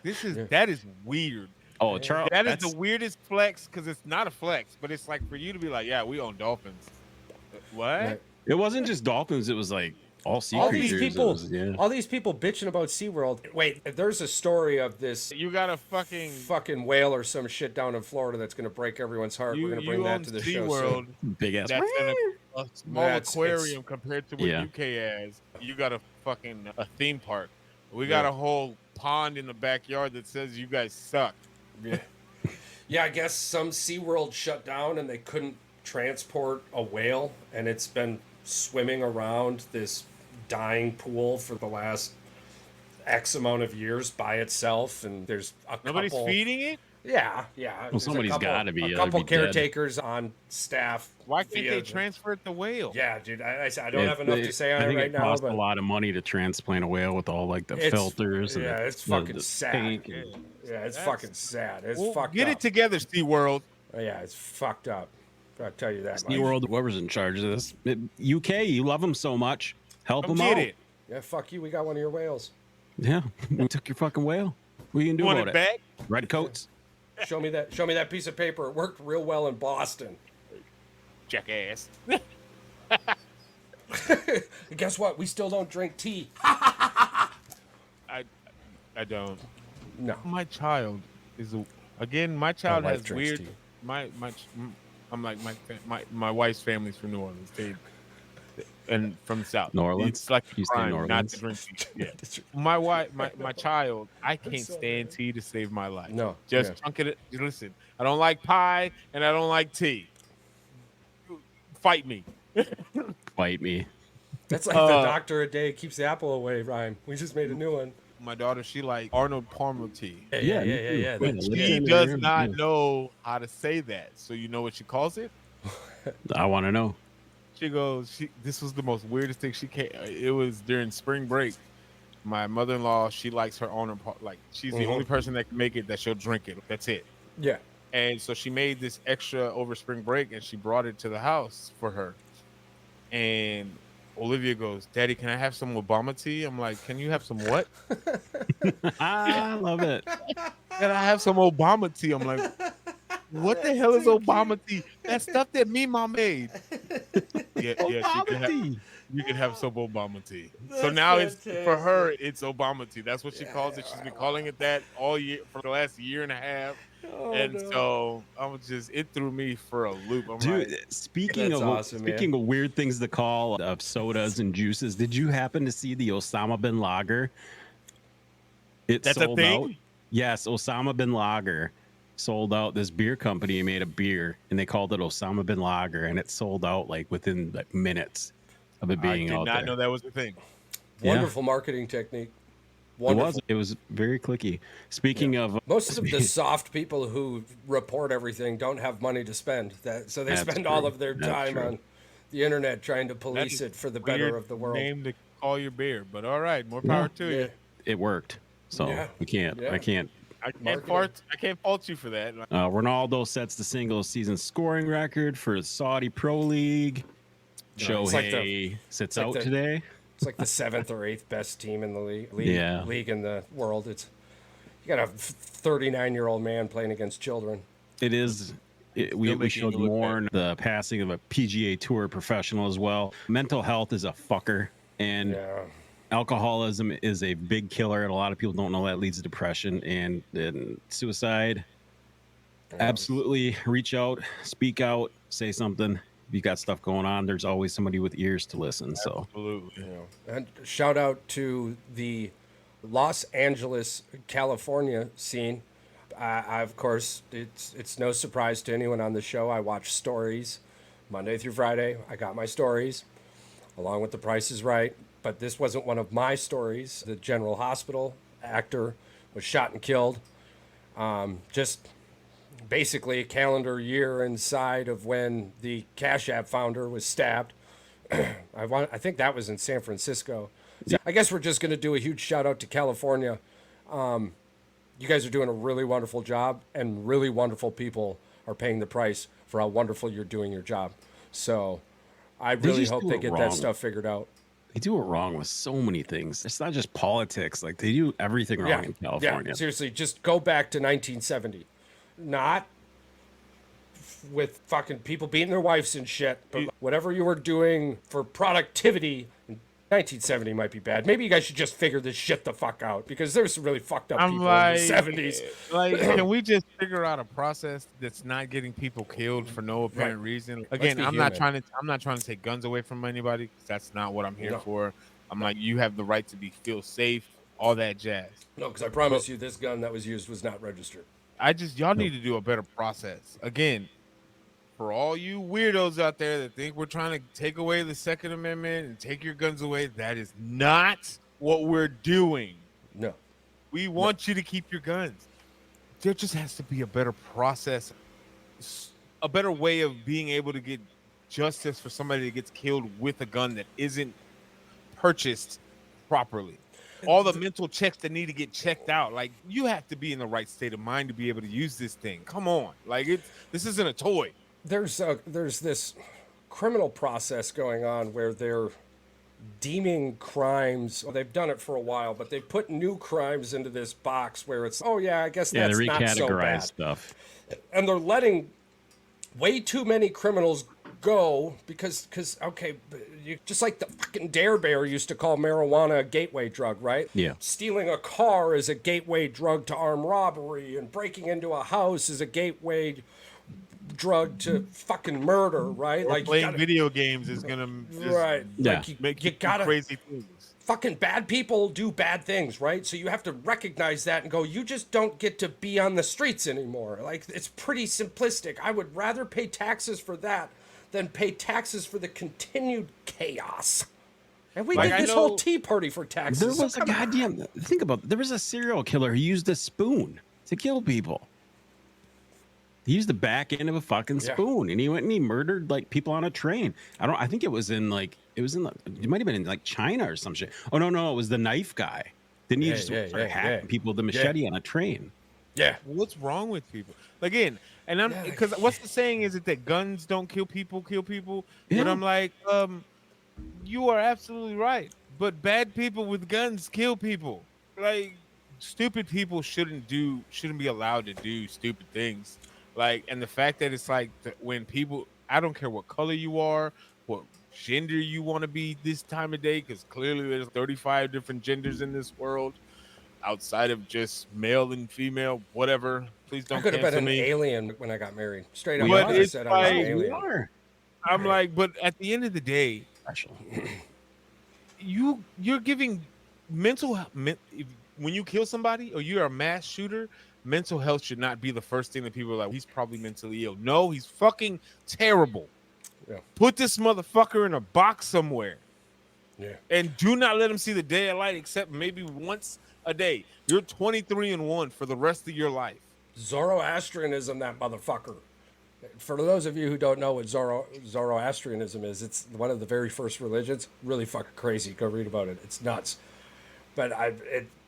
that is weird. Oh, Charles, That is the weirdest flex because it's not a flex, but it's like for you to be like, yeah, we own dolphins. What? Right. it wasn't just dolphins. It was like all sea All creatures. these It people, was- yeah. all these people bitching about SeaWorld. Wait, there's a story of this You got a fucking fucking whale or some shit down in Florida that's going to break everyone's heart. We're going to bring you that own to the show SeaWorld. soon. Big ass. That's in a small Yeah, it's- aquarium compared to what Yeah. UK has. You got a fucking theme park. We got a whole pond in the backyard that says you guys suck. Yeah. Yeah, I guess some SeaWorld shut down and they couldn't transport a whale, and it's been swimming around this dying pool for the last X amount of years by itself, and there's a Nobody's couple... feeding it. Yeah. There's somebody's gotta be, A or couple they'd be dead. caretakers on staff. Why can't via they the- transfer the whale? Yeah, dude, I don't have enough to say on I it think right it now, costs but a lot of money to transplant a whale with all like the It's- filters. And yeah, the, it's fucking the sad. tank and- yeah, it's That's- fucking sad. It's Well, fucked get up. it together, SeaWorld. Yeah, it's fucked up. I'll tell you that. Mike. SeaWorld, whoever's in charge of this. UK, you love them so much. Help Come them get out. it. Yeah, fuck you. We got one of your whales. Yeah, we took your fucking whale. What are you You gonna want do it about it? back? Red coats. Show me that. Show me that piece of paper. It worked real well in Boston. Jackass. And guess what? We still don't drink tea. I don't. No. My child is my child wife has drinks weird. tea. I'm like my wife's family's from New Orleans. And from the South. New Orleans? It's like a You stay in crime New not Orleans? to drink tea. Yeah. My wife, my child, I can't so stand tea to save my life. No, Just yeah. chunk it. Listen, I don't like pie and I don't like tea. Fight me. Fight me. That's like the doctor a day keeps the apple away, Ryan. We just made a new one. My daughter, she like Arnold Palmer tea. Yeah. Yeah, That's She good. does not know how to say that. So you know what she calls it? I want to know. She goes, this was the most weirdest thing she came. It was during spring break. My mother-in-law, she likes her own like she's the only person that can make it that she'll drink it. That's it. Yeah. And so she made this extra over spring break and she brought it to the house for her. And Olivia goes, "Daddy, can I have some Obama tea?" I'm like, "Can you have some what?" I love it. "Can I have some Obama tea?" I'm like, "What the hell is Obama tea?" "That stuff that me mom made." Yeah, Obama tea. you can have some Obama tea. So That's now it's for her, fantastic. it's Obama tea. That's what she calls it. She's been calling it that all year for the last year and a half. Oh, And no. so it threw me for a loop. I'm Dude, like, speaking That's of awesome, man. speaking of weird things to call of sodas and juices, did you happen to see the Osama bin Lager? It that's a sold out. thing. Yes, Osama bin Lager sold out. This beer company made a beer and they called it Osama bin Lager, and it sold out like within like minutes of it I being did out not there. know that was a thing. Yeah. Wonderful marketing technique. Wonderful. It was very clicky. Speaking of Most of the soft people who report everything don't have money to spend. So they That's spend true. all of their That's time true. on the internet trying to That police is it for the a better weird of the world. name to call your beer, but all right, more No. power to Yeah. you. it worked. So Yeah. we can't Yeah. I can't I can't fault you for that. Ronaldo sets the single season scoring record for the Saudi Pro League. It's like Shohei sits like out the- today. It's like the 7th or 8th best team in the league Yeah. league in the world. You got a 39-year-old man playing against children. It is. We making should you look mourn the passing of a PGA Tour professional as well. Mental health is a fucker, and Yeah. alcoholism is a big killer, and a lot of people don't know that leads to depression and suicide. Absolutely, reach out, speak out, say something. If you got stuff going on, there's always somebody with ears to listen. So Absolutely. And shout out to the Los Angeles, California scene. Of course, it's no surprise to anyone on the show. I watch stories Monday through Friday. I got my stories along with The Price is Right. But this wasn't one of my stories. The General Hospital actor was shot and killed. Just basically a calendar year inside of when the Cash App founder was stabbed. I think that was in San Francisco. So I guess we're just going to do a huge shout out to California. You guys are doing a really wonderful job, and really wonderful people are paying the price for how wonderful you're doing your job. So I really just hope do they it get wrong. that stuff figured out. they do it wrong with so many things. It's not just politics. Like they do everything wrong in California. Yeah, seriously, just go back to 1970. Not with fucking people beating their wives and shit, but whatever you were doing for productivity in 1970 might be bad. Maybe you guys should just figure this shit the fuck out, because there's some really fucked up I'm people like, in the 70s. like, can we just figure out a process that's not getting people killed for no apparent reason? Again, be I'm human. not trying to take guns away from anybody. 'Cause that's not what I'm here No. for. I'm like, you have the right to feel safe, all that jazz. No, because I promise you, this gun that was used was not registered. Y'all need to do a better process. Again, for all you weirdos out there that think we're trying to take away the Second Amendment and take your guns away, that is not what we're doing. No. We want you to keep your guns. There just has to be a better process, a better way of being able to get justice for somebody that gets killed with a gun that isn't purchased properly. All the mental checks that need to get checked out. Like, you have to be in the right state of mind to be able to use this thing. Come on. Like, this isn't a toy. There's this criminal process going on where they're deeming crimes. Well, they've done it for a while, but they put new crimes into this box where it's, oh yeah, I guess Yeah, that's they not so recategorize bad. stuff. And they're letting way too many criminals go because okay, you, just like the fucking Dare Bear used to call marijuana a gateway drug, right? Yeah. Stealing a car is a gateway drug to armed robbery, and breaking into a house is a gateway drug to fucking murder, right? Like, you Playing gotta- video games is gonna just right? Yeah. Like make you you do gotta crazy things. fucking bad people do bad things, right? So you have to recognize that and go, you just don't get to be on the streets anymore. Like, it's pretty simplistic. I would rather pay taxes for that than pay taxes for the continued chaos. And we Like, did I this know- whole tea party for taxes. There so was a come on. goddamn think about it. There was a serial killer who used a spoon to kill people. He used the back end of a fucking Yeah. spoon, and he went and he murdered like people on a train. I think it was in like It was in it might have been in like China or some shit. Oh no, it was the knife guy. Didn't he just start hacking people with the machete on a train? Yeah. What's wrong with people? Again, and I'm because what's the saying? Is it that guns don't kill people? Yeah. But I'm like, you are absolutely right. But bad people with guns kill people. Like stupid people shouldn't be allowed to do stupid things. Like, and the fact that it's like when people, I don't care what color you are, what gender you want to be this time of day, because clearly there's 35 different genders in this world outside of just male and female, whatever. Please I don't could have been cancel an me. alien when I got married. Straight up, We I are. just said I was an Like, alien. I'm like, but at the end of the day, Special. you're giving mental when you kill somebody or you're a mass shooter, mental health should not be the first thing that people are like, he's probably mentally ill. No, he's fucking terrible. Yeah. Put this motherfucker in a box somewhere. Yeah. And do not let him see the day of light except maybe once a day. You're 23-1 for the rest of your life. Zoroastrianism, that motherfucker. For those of you who don't know what Zoroastrianism is, it's one of the very first religions. Really fucking crazy. Go read about it. It's nuts. But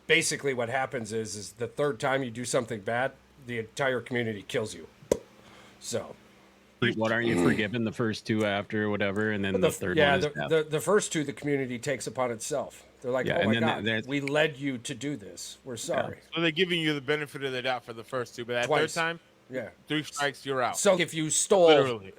basically what happens is the third time you do something bad, the entire community kills you. So. What, aren't you forgiven the first two after whatever, and then the third one is death? The first two the community takes upon itself. They're like, oh my God, we led you to do this. We're sorry. So they're giving you the benefit of the doubt for the first two, but that third time, 3 strikes, you're out. So if you stole, absolutely.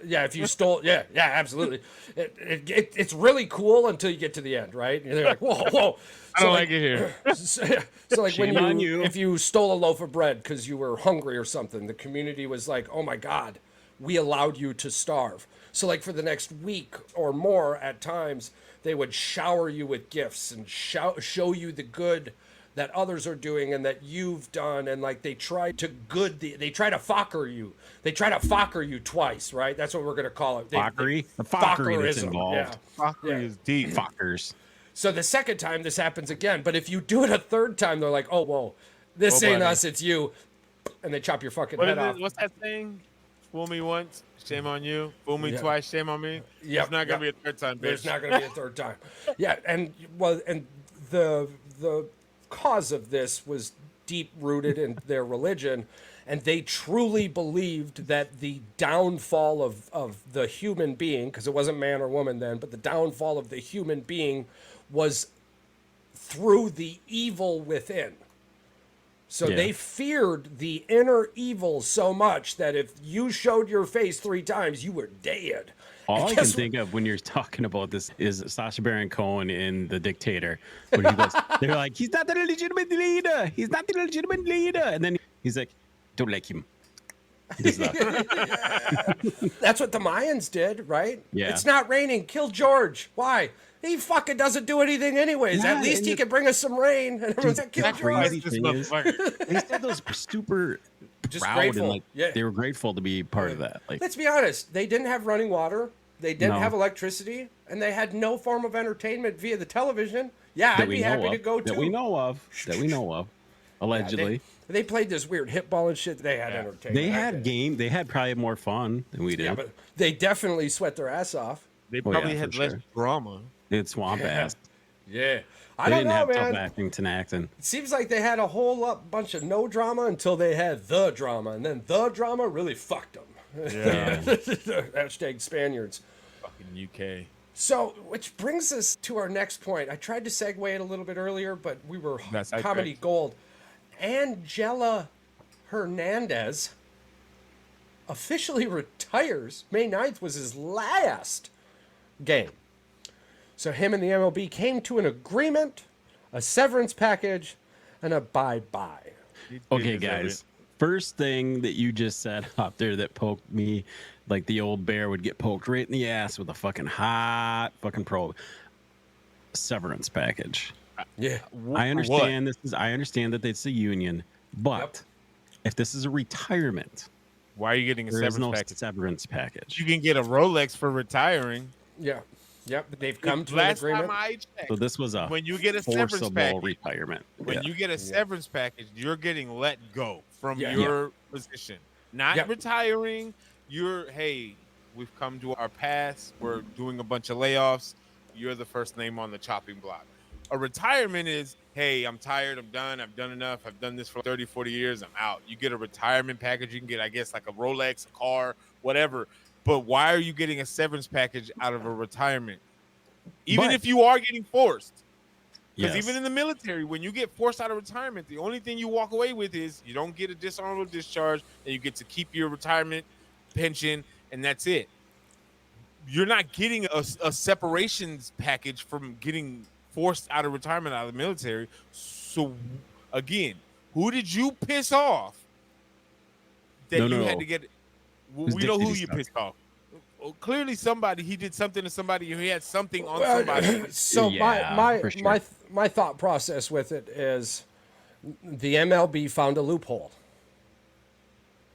It's really cool until you get to the end, right? And they're like, whoa. I don't like it here. So like if you stole a loaf of bread because you were hungry or something, the community was like, oh my God, we allowed you to starve. So like for the next week or more at times, they would shower you with gifts and show you the good that others are doing and that you've done, and like they try to focker you. They try to focker you twice, right? That's what we're gonna call it. Fockery? The fockery that's involved. Yeah. Fockery is deep. Fockers. So the second time this happens again, but if you do it a third time, they're like, oh, whoa, this ain't us, it's you. And they chop your fucking head off. What's that saying? Fool me once, shame on you. Fool me twice, shame on me. It's not gonna be a third time, bitch. There's not gonna be a third time. Yeah, and the cause of this was deep rooted in their religion, and they truly believed that the downfall of the human being, because it wasn't man or woman then, but the downfall of the human being was through the evil within. So they feared the inner evil so much that if you showed your face 3 times, you were dead. All I can think of when you're talking about this is Sacha Baron Cohen in The Dictator. When he goes, they're like, he's not the legitimate leader. He's not the legitimate leader. And then he's like, don't like him. That's what the Mayans did, right? Yeah. It's not raining. Kill George. Why? He fucking doesn't do anything anyways. Yeah, At least he can bring us some rain. And everyone's like, kill George. They said those super just proud grateful. and they were grateful to be part of that. Like, let's be honest. They didn't have running water. They didn't have electricity. And they had no form of entertainment via the television. Yeah, I'd be happy to go to. That we know of. Allegedly. They played this weird hit ball and shit. They had entertainment. They had They had probably more fun than we did. Yeah, but they definitely sweat their ass off. They probably had less drama. They had swamp ass. Yeah. They didn't have tough acting to acting. It seems like they had a whole bunch of no drama until they had the drama. And then the drama really fucked them. Yeah. Hashtag Spaniards. Fucking UK. So, which brings us to our next point. I tried to segue it a little bit earlier, but we were comedy gold. Angela Hernandez officially retires. May 9th was his last game. So him and the MLB came to an agreement, a severance package, and a bye-bye. Okay, guys. First thing that you just said up there that poked me like the old bear would get poked right in the ass with a fucking hot fucking probe. Severance package. Yeah. I understand I understand that it's a union, but if this is a retirement, why are you getting a severance package? You can get a Rolex for retiring. Yeah. Yep, they've come to an agreement. Time I checked, so this was a when you get a severance package, retirement. When you get a severance package, you're getting let go from your position, not retiring. Hey, we've come to our pass. We're doing a bunch of layoffs. you're the first name on the chopping block. A retirement is, hey, I'm tired, I'm done, I've done enough, I've done this for 30, 40 years, I'm out. You get a retirement package, you can get, I guess, like a Rolex, a car, whatever. But why are you getting a severance package out of a retirement? Even if you are getting forced. Because even in the military, when you get forced out of retirement, the only thing you walk away with is you don't get a dishonorable discharge, and you get to keep your retirement pension, and that's it. You're not getting a separations package from getting forced out of retirement out of the military. So, again, who did you piss off that had to get? We know who you pissed off. Well, clearly somebody, he did something to somebody, he had something on somebody. So my thought process with it is the MLB found a loophole.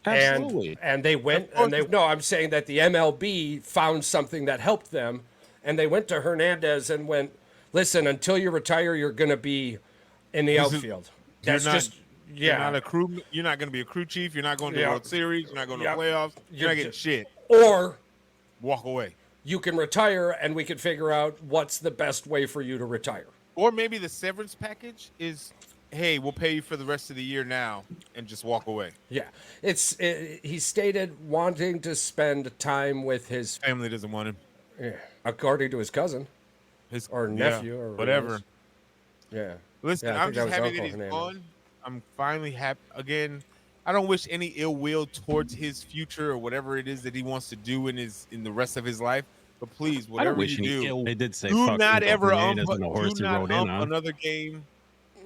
Absolutely. And they went and I'm saying that the MLB found something that helped them, and they went to Hernandez and went, listen, until you retire, you're going to be in the outfield. You're not a crew. You're not going to be a crew chief. You're not going to the World Series. You're not going to the playoffs. You're not getting shit. Or walk away. You can retire, and we can figure out what's the best way for you to retire. Or maybe the severance package is, hey, we'll pay you for the rest of the year now, and just walk away. Yeah, he stated wanting to spend time with his family. Doesn't want him. Yeah, according to his cousin, or nephew, or whatever. Yeah. Listen, I'm just happy that he's gone. I'm finally happy again. I don't wish any ill will towards his future or whatever it is that he wants to do in the rest of his life. But please, whatever you do, they did say do not ever ump another game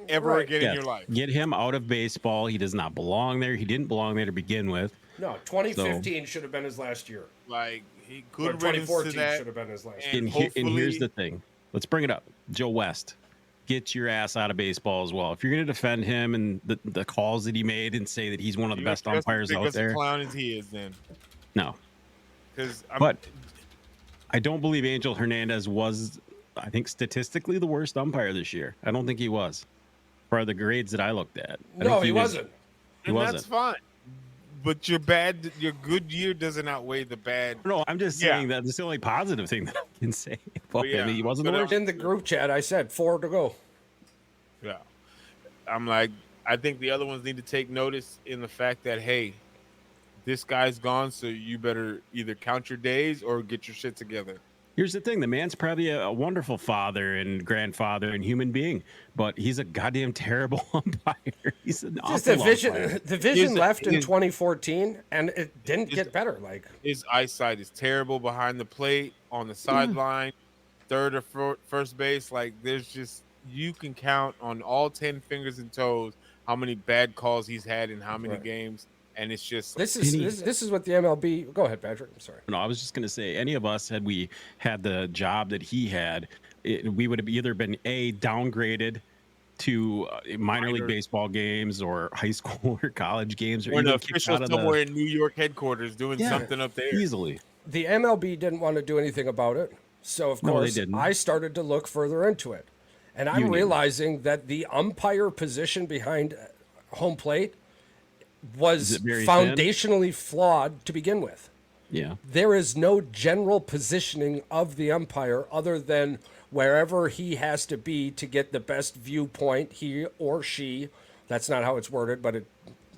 ever again in your life. Get him out of baseball. He does not belong there. He didn't belong there to begin with. No, 2015 should have been his last year. Like he could. 2014 should have been his last year. And here's the thing. Let's bring it up. Joe West. Get your ass out of baseball as well. If you're going to defend him and the calls that he made and say that he's one of the best umpires out there, clown as he is, then no. But I don't believe Angel Hernandez was, I think, statistically the worst umpire this year. I don't think he was, for the grades that I looked at. No, he wasn't. He wasn't. That's fine. But your good year doesn't outweigh the bad. No, I'm just saying that it's the only positive thing that I can say about him. He wasn't the worst. In the group chat, I said 4 to go. Yeah. I'm like, I think the other ones need to take notice in the fact that, hey, this guy's gone, so you better either count your days or get your shit together. Here's the thing. The man's probably a wonderful father and grandfather and human being, but he's a goddamn terrible umpire. He's an awful umpire. The vision left in 2014, and it didn't get better. Like his eyesight is terrible behind the plate, on the sideline, third or first base. Like there's just, you can count on all 10 fingers and toes how many bad calls he's had in how many games. And it's just this is what the MLB. Go ahead, Patrick. I'm sorry. No, I was just going to say, any of us, had we had the job that he had, we would have either been downgraded to minor league baseball games or high school or college games, or an official somewhere in New York headquarters doing something up there. Easily. The MLB didn't want to do anything about it, so of course I started to look further into it, and I'm realizing that the umpire position behind home plate was foundationally flawed to begin with. Yeah. There is no general positioning of the umpire other than wherever he has to be to get the best viewpoint he or she, that's not how it's worded, but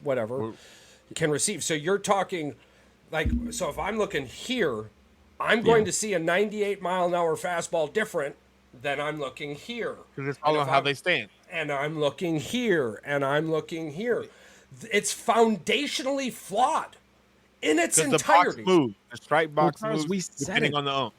whatever, can receive. So you're talking like, so if I'm looking here, I'm going to see a 98 mile an hour fastball different than I'm looking here. Because it's all on how they stand. And I'm looking here, and I'm looking here. It's foundationally flawed in its entirety. The box moves. The strike box moves depending on the ump.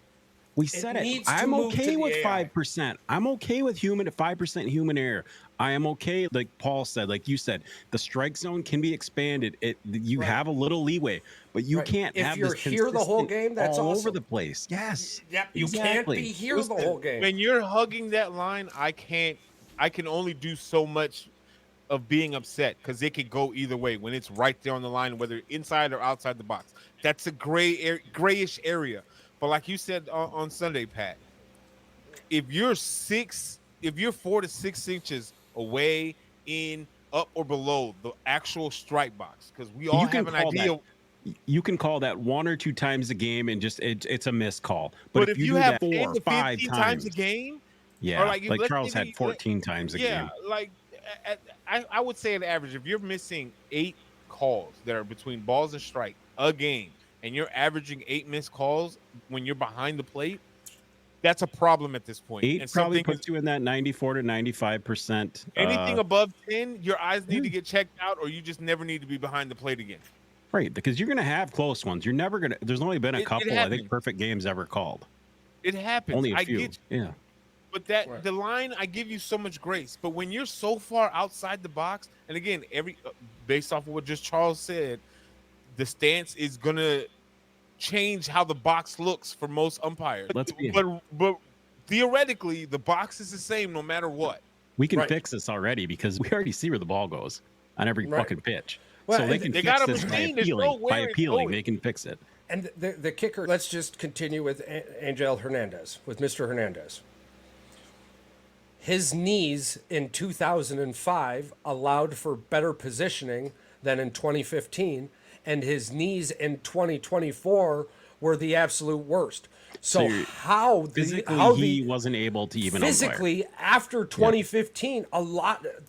We said it. I'm okay with 5%. I'm okay with 5% human error. I am okay, like Paul said, like you said, the strike zone can be expanded. You have a little leeway, but you can't have this if you're here the whole game, that's all awesome. over the place. Yes. Yep. You can't be here the whole game. When you're hugging that line, I can only do so much of being upset because it could go either way when it's right there on the line, whether inside or outside the box. That's a grayish area. But like you said on Sunday, Pat, if you're 4 to 6 inches away, in, up, or below the actual strike box, because we all have an idea. you can call that 1 or 2 times a game and just it's a missed call. But if you you do have that 4 10 or to 5 15 times a game, yeah, or like let's Charles say had 14 times a yeah, game. like I would say an average, if you're missing 8 calls that are between balls and strike a game, and you're averaging 8 missed calls when you're behind the plate, that's a problem at this point. 8 And probably something is puts you in that 94 to 95%. anything above 10, your eyes need to yeah. get checked out, or you just never need to be behind the plate again. Right, because you're going to have close ones. You're never going to. There's only been a It couple, I think, happens. perfect games ever called. It happens. Only a I few. get you. Yeah. But that Right. the line, I give you so much grace. But when you're so far outside the box, and again, based off of what just Charles said, the stance is gonna change how the box looks for most umpires. Let's be. But theoretically, the box is the same no matter what. We can Right. fix this already because we already see where the ball goes on every Right. fucking pitch. Well, so they and can they fix got a this by machine to show appealing. where By it's appealing, going. they can fix it. And the kicker, let's just continue with Angel Hernandez, with Mr. Hernandez. His knees in 2005 allowed for better positioning than in 2015, and his knees in 2024 were the absolute worst. So you're- how Physically, he the wasn't able to even umpire. physically after 2015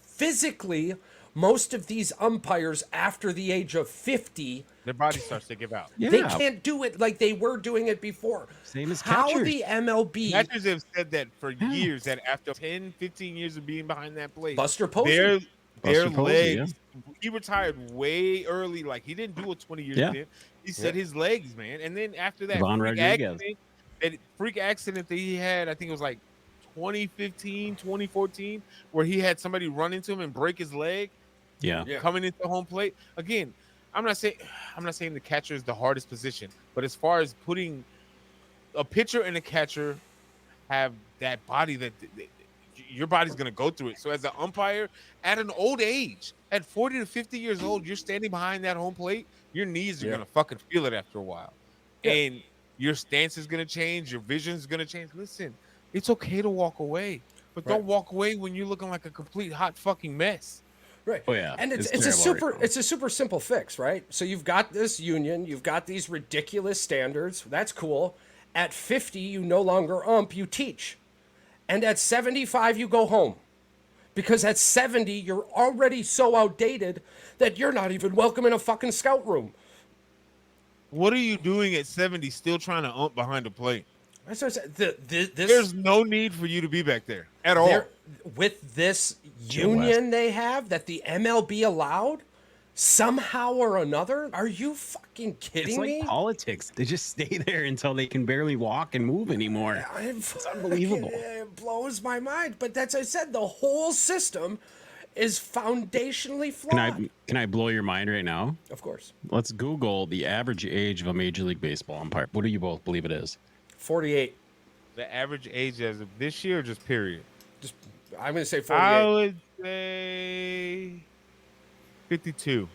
physically most of these umpires after the age of 50 Their body starts to give out. Yeah. they can't do it like they were doing it before. Same as how catchers. the MLB Catchers have said that for years, that after 10, 15 years of being behind that plate, Buster Posey. their Buster Posey, legs. He retired way early. Like, he didn't do a 20-year Yeah. stint. He said his legs, man. And then after that Von Rodriguez. freak accident that he had, I think it was like 2015, 2014, where he had somebody run into him and break his leg Yeah. coming into home plate. Again, I'm not saying the catcher is the hardest position, but as far as putting a pitcher and a catcher have that body that your body's going to go through it. So as an umpire at an old age, at 40 to 50 years old, you're standing behind that home plate, your knees are going to fucking feel it after a while. Yeah. And your stance is going to change, your vision is going to change. Listen, it's okay to walk away, but don't walk away when you're looking like a complete hot fucking mess. Right. Oh, yeah. And it's a terrible super right now. it's a super simple fix, right? So you've got this union, you've got these ridiculous standards. That's cool. At 50, you no longer ump, you teach. And at 75, you go home. Because at 70, you're already so outdated that you're not even welcome in a fucking scout room. What are you doing at 70 still trying to ump behind the plate? That's what I said. There's no need for you to be back there at all. With this union they have that the MLB allowed, somehow or another, are you fucking kidding It's like me? politics. They just stay there until they can barely walk and move anymore. It's unbelievable. It blows my mind. But that's, I said, the whole system is foundationally flawed. Can I blow your mind right now? Of course. Let's Google the average age of a Major League Baseball umpire. What do you both believe it is? 48. The average age as of this year, or just period? Just, I'm going to say 48. I would say 52.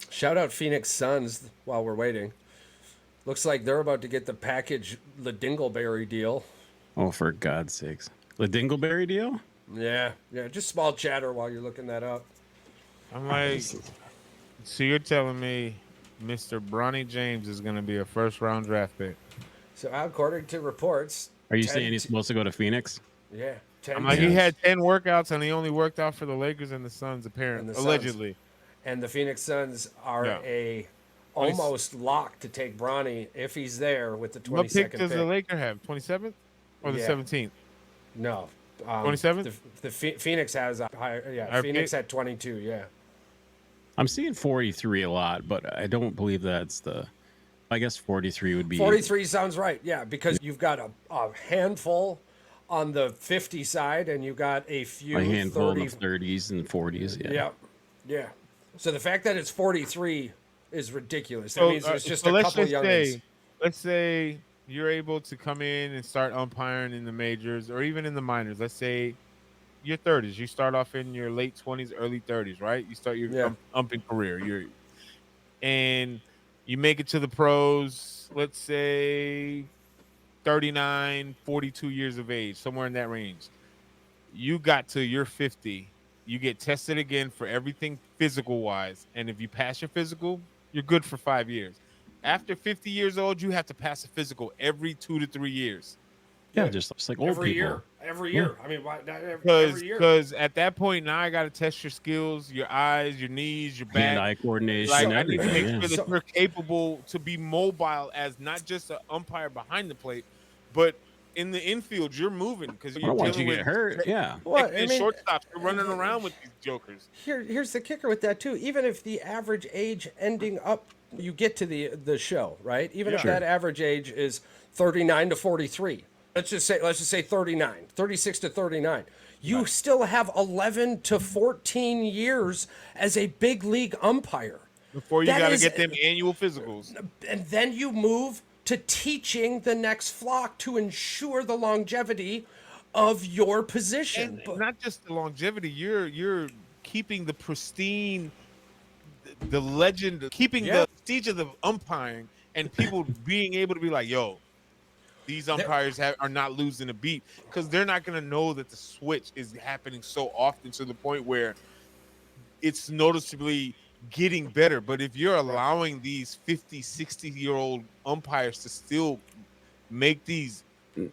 Shout out Phoenix Suns while we're waiting. Looks like they're about to get the package the Dingleberry deal. Oh, for God's sakes. The Dingleberry deal? Yeah, just small chatter while you're looking that up. I'm like, so you're telling me Mr. Bronny James is going to be a first-round draft pick? So according to reports, Are you saying he's supposed to go to Phoenix? yeah, 10 I'm like, he teams. had 10 workouts and he only worked out for the Lakers and the Suns, apparently, And the Suns. allegedly. And the Phoenix Suns are Yeah. a almost locked to take Bronny if he's there with the 22nd What pick pick. does the Laker have? 27th or the Yeah. 17th? No. 27th? The Phoenix has a higher. Yeah, Higher Phoenix pick? at 22. Yeah. I'm seeing 43 a lot, but I don't believe that's the. I guess 43 would be. 43 sounds right. Yeah, because you've got a handful on the 50 side, and you've got a few a handful 30. in the 30s and 40s. Yeah. Yeah, yeah. So the fact that it's 43 is ridiculous. That So, means there's just so a let's couple just youngins. let's say you're able to come in and start umpiring in the majors or even in the minors. Let's say your 30s. You start off in your late 20s, early 30s, right? You start your umping career. And you make it to the pros, let's say 39, 42 years of age, somewhere in that range. You got to your 50 You get tested again for everything physical wise, and if you pass your physical, you're good for 5 years. After 50 years old, you have to pass a physical every 2 to 3 years. Yeah, Yeah. just like old Every people. year. Every Yeah. year. I mean, why, not Because every year. because at that point now I got to test your skills, your eyes, your knees, your back, Hand-eye coordination, like So- I need to everything. make Yeah. sure that So- you're capable to be mobile as not just an umpire behind the plate, but in the infield you're moving because I you're don't want dealing you to get with hurt. Yeah. Well, and shortstops. You're running around with these jokers. here's the kicker with that too. Even if the average age ending up, you get to the show, right? Even if Sure. that average age is 39 to 43. Let's just say 39, 36 to 39. You still have 11 to 14 years as a big league umpire. Before you That got to is- get them annual physicals. And then you move to teaching the next flock to ensure the longevity of your position. And not just the longevity, you're keeping the pristine, the legend, keeping Yeah. the prestige of the umpiring, and people being able to be like, yo, these umpires are not losing a beat, because they're not going to know that the switch is happening so often to the point where it's noticeably getting better. But if you're allowing these 50, 60-year-old umpires to still make these,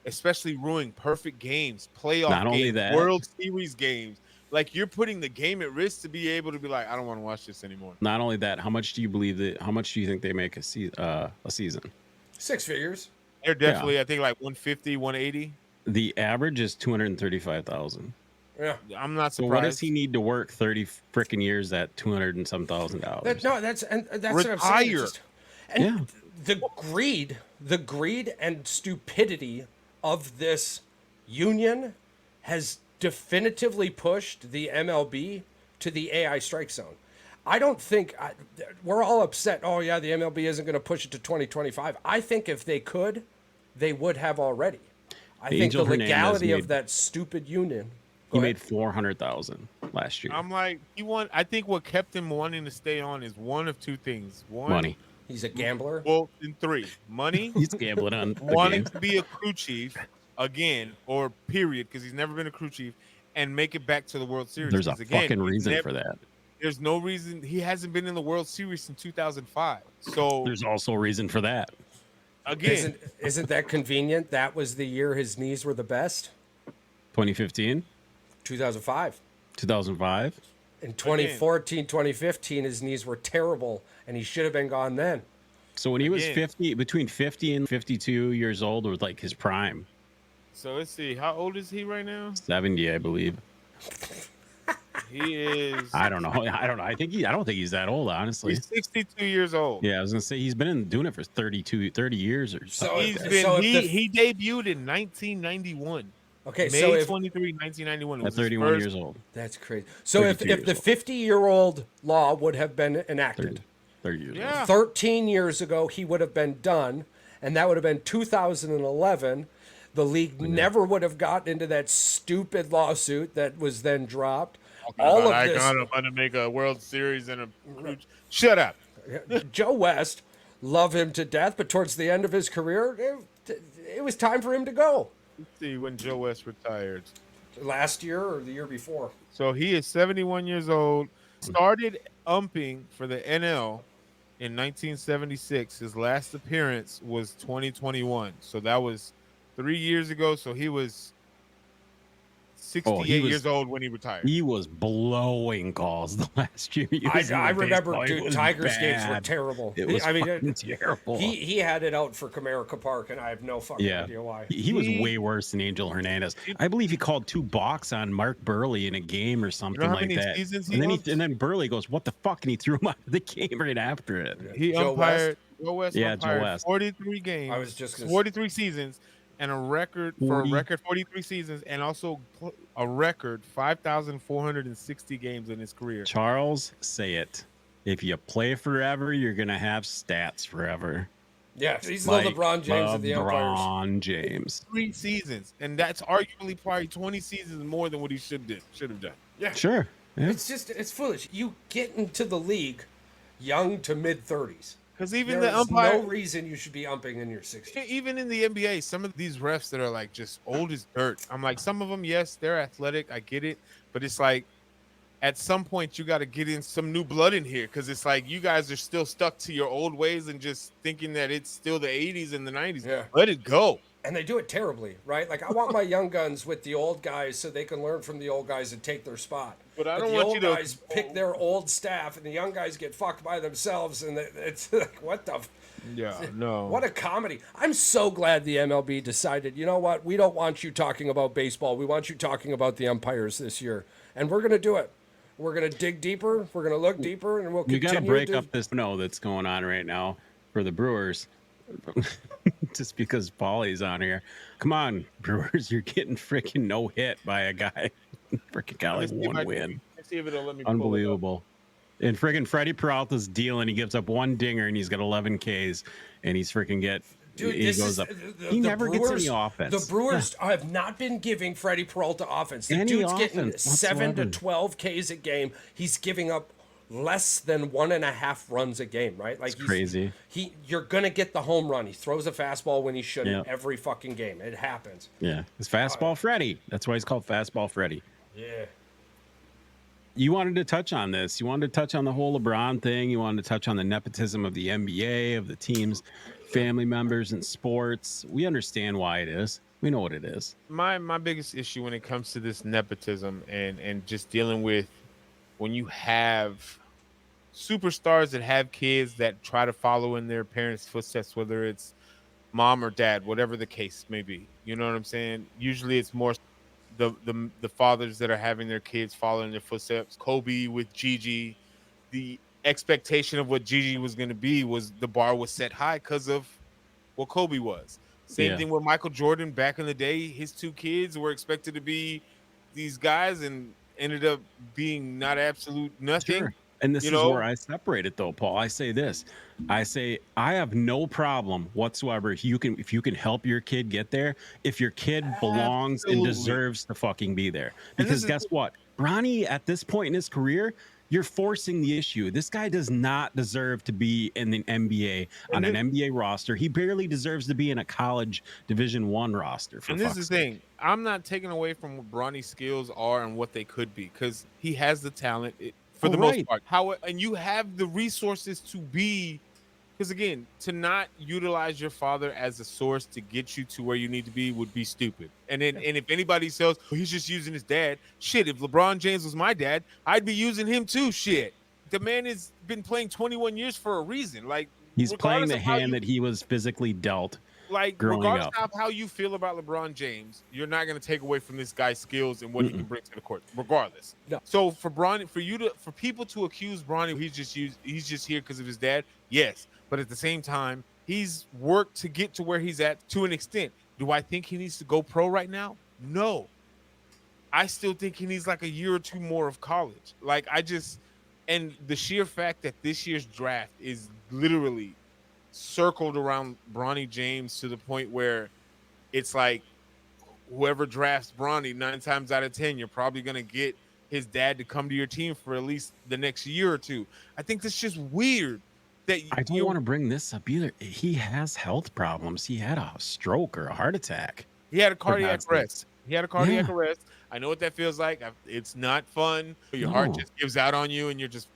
especially ruin perfect games, playoff Not only games, that- World Series games, like you're putting the game at risk to be able to be like, I don't want to watch this anymore. Not only that, how much do you think they make a season? 6 figures. They're definitely, I think, like 150, 180. The average is 235,000. Yeah. I'm not So surprised. what does he need to work 30 freaking years at 200 and some thousand dollars? That's what I'm saying. Retire. Just- and Yeah. the greed and stupidity of this union has definitively pushed the MLB to the AI strike zone. I don't think we're all upset. Oh yeah, the MLB isn't going to push it to 2025. I think if they could, they would have already. I think Angel the Hernandez legality of made- that stupid union. He Go made ahead. 400,000 last year. I'm like, I think what kept him wanting to stay on is one of two things. One, Money. He's a gambler. Well, in three, money, He's gambling on the wanting game. to be a crew chief again, or period, because he's never been a crew chief, and make it back to the World Series. There's a 'Cause again, fucking he's reason never- for that. There's no reason. He hasn't been in the World Series since 2005. So There's also a reason for that. again, Isn't that convenient? That was the year his knees were the best. 2015, 2005. 2005. In 2014, 2015, his knees were terrible, and he should have been gone then. So when he was Again. between 50 and 52 years old was like his prime. so let's see. How old is he right now? 70, I believe. He is. I don't know. I don't think he's that old, honestly. He's 62 years old. Yeah, I was gonna say he's been doing it for 30 years or so. So He's if- been. so if the- He debuted in 1991. Okay, May so if 23, 1991. At was his 31 first- years old. that's crazy. So if 32 the years old. 50-year-old law would have been enacted 30 years Yeah. old. 13 years ago, he would have been done, and that would have been 2011. The league never would have gotten into that stupid lawsuit that was then dropped. All of this. I'm going to make a World Series and a. Shut up. Joe West, love him to death, but towards the end of his career, it was time for him to go. Let's see when Joe West retired. Last year or the year before. So he is 71 years old. Started umping for the NL in 1976. His last appearance was 2021. So that was 3 years ago. So he was 68 years old when he retired. He was blowing calls the last year. I remember, It dude, was Tigers games were bad. terrible. It was I mean, fucking terrible. He had it out for Comerica Park, and I have no fucking Yeah, idea why. he was way worse than Angel Hernandez. I believe he called 2 balks on Mark Burley in a game or something how like many that. seasons he And then umped? and then Burley goes, "What the fuck?" and he threw him out of the game right after it. He Joe umpired. Joe West Yeah, Joe umpired West. 43 games. I was just gonna 43 seasons, and a record 43 seasons, and also a record 5,460 games in his career. Charles, say it. If you play forever, you're gonna have stats forever. Yeah, he's Like the LeBron James of the umpires. LeBron James. 3 seasons, and that's arguably probably 20 seasons more than what he should have done. Yeah, Sure. Yeah. it's foolish. You get into the league young to mid 30s. Because even There's the umpire, no reason you should be umping in your 60s. even in the NBA, some of these refs that are like just old as dirt. I'm like, some of them, yes, they're athletic. I get it, but it's like at some point you got to get in some new blood in here, because it's like you guys are still stuck to your old ways and just thinking that it's still the 80s and the 90s. Yeah. Let it go. And they do it terribly, right? Like, I want my young guns with the old guys so they can learn from the old guys and take their spot. But I don't the want old you to- guys pick their old staff, and the young guys get fucked by themselves. And it's like, what the? Yeah, no. What a comedy! I'm so glad the MLB decided. You know what? We don't want you talking about baseball. We want you talking about the umpires this year, and we're going to do it. We're going to dig deeper. We're going to look deeper, and we'll You continue. got to break up this that's going on right now for the Brewers. Just because Paulie's on here. Come on, Brewers, you're getting freaking no hit by a guy. Freaking got like one win. Let's see if it'll let me pull it up. Unbelievable. And freaking Freddie Peralta's dealing. He gives up one dinger and he's got 11 Ks and he's freaking Dude, he goes up. He never gets any offense. The Brewers have not been giving Freddie Peralta offense. The Any dude's getting offense 7 to whatsoever. 12 Ks a game. He's giving up less than 1.5 runs a game, right? Like, he's crazy. You're gonna get the home run. He throws a fastball when he shouldn't Yeah. every fucking game. It happens. Yeah, it's Fastball Freddie. That's why he's called Fastball Freddie. Yeah. You wanted to touch on this. You wanted to touch on the whole LeBron thing. You wanted to touch on the nepotism of the NBA, of the team's family members in sports. We understand why it is. We know what it is. My biggest issue when it comes to this nepotism and just dealing with when you have superstars that have kids that try to follow in their parents' footsteps, whether it's mom or dad, whatever the case may be. You know what I'm saying? Usually it's more the fathers that are having their kids follow in their footsteps. Kobe with Gigi, the expectation of what Gigi was going to be was the bar was set high because of what Kobe was. Same thing with Michael Jordan back in the day. His 2 kids were expected to be these guys and ended up being not absolute nothing. Sure. And this is where I separate it, though, Paul. I say this. I say I have no problem whatsoever if you can help your kid get there, if your kid belongs and deserves to fucking be there. Because guess what? Bronny, at this point in his career, you're forcing the issue. This guy does not deserve to be in the NBA on an NBA roster. He barely deserves to be in a college Division I roster. And this is the thing. I'm not taking away from what Bronny's skills are and what they could be, because he has the talent for the most part. And you have the resources to be, because again, to not utilize your father as a source to get you to where you need to be would be stupid. And if anybody says, well, he's just using his dad, shit, if LeBron James was my dad, I'd be using him too. Shit. The man has been playing 21 years for a reason. Like, he's playing the hand that he was physically dealt. Like, regardless of how you feel about LeBron James, you're not going to take away from this guy's skills and what he can bring to the court, regardless. No. So for people to accuse Bronny, he's just here because of his dad. Yes, but at the same time, he's worked to get to where he's at to an extent. Do I think he needs to go pro right now? No. I still think he needs like a year or 2 more of college. Like, and the sheer fact that this year's draft is literally circled around Bronny James to the point where it's like whoever drafts Bronny 9 times out of 10, you're probably going to get his dad to come to your team for at least the next year or 2. I think that's just weird. That I don't want to bring this up either. He has health problems. He had a stroke or a heart attack. He had a cardiac arrest. Arrest. I know what that feels like. It's not fun. Your heart just gives out on you and you're just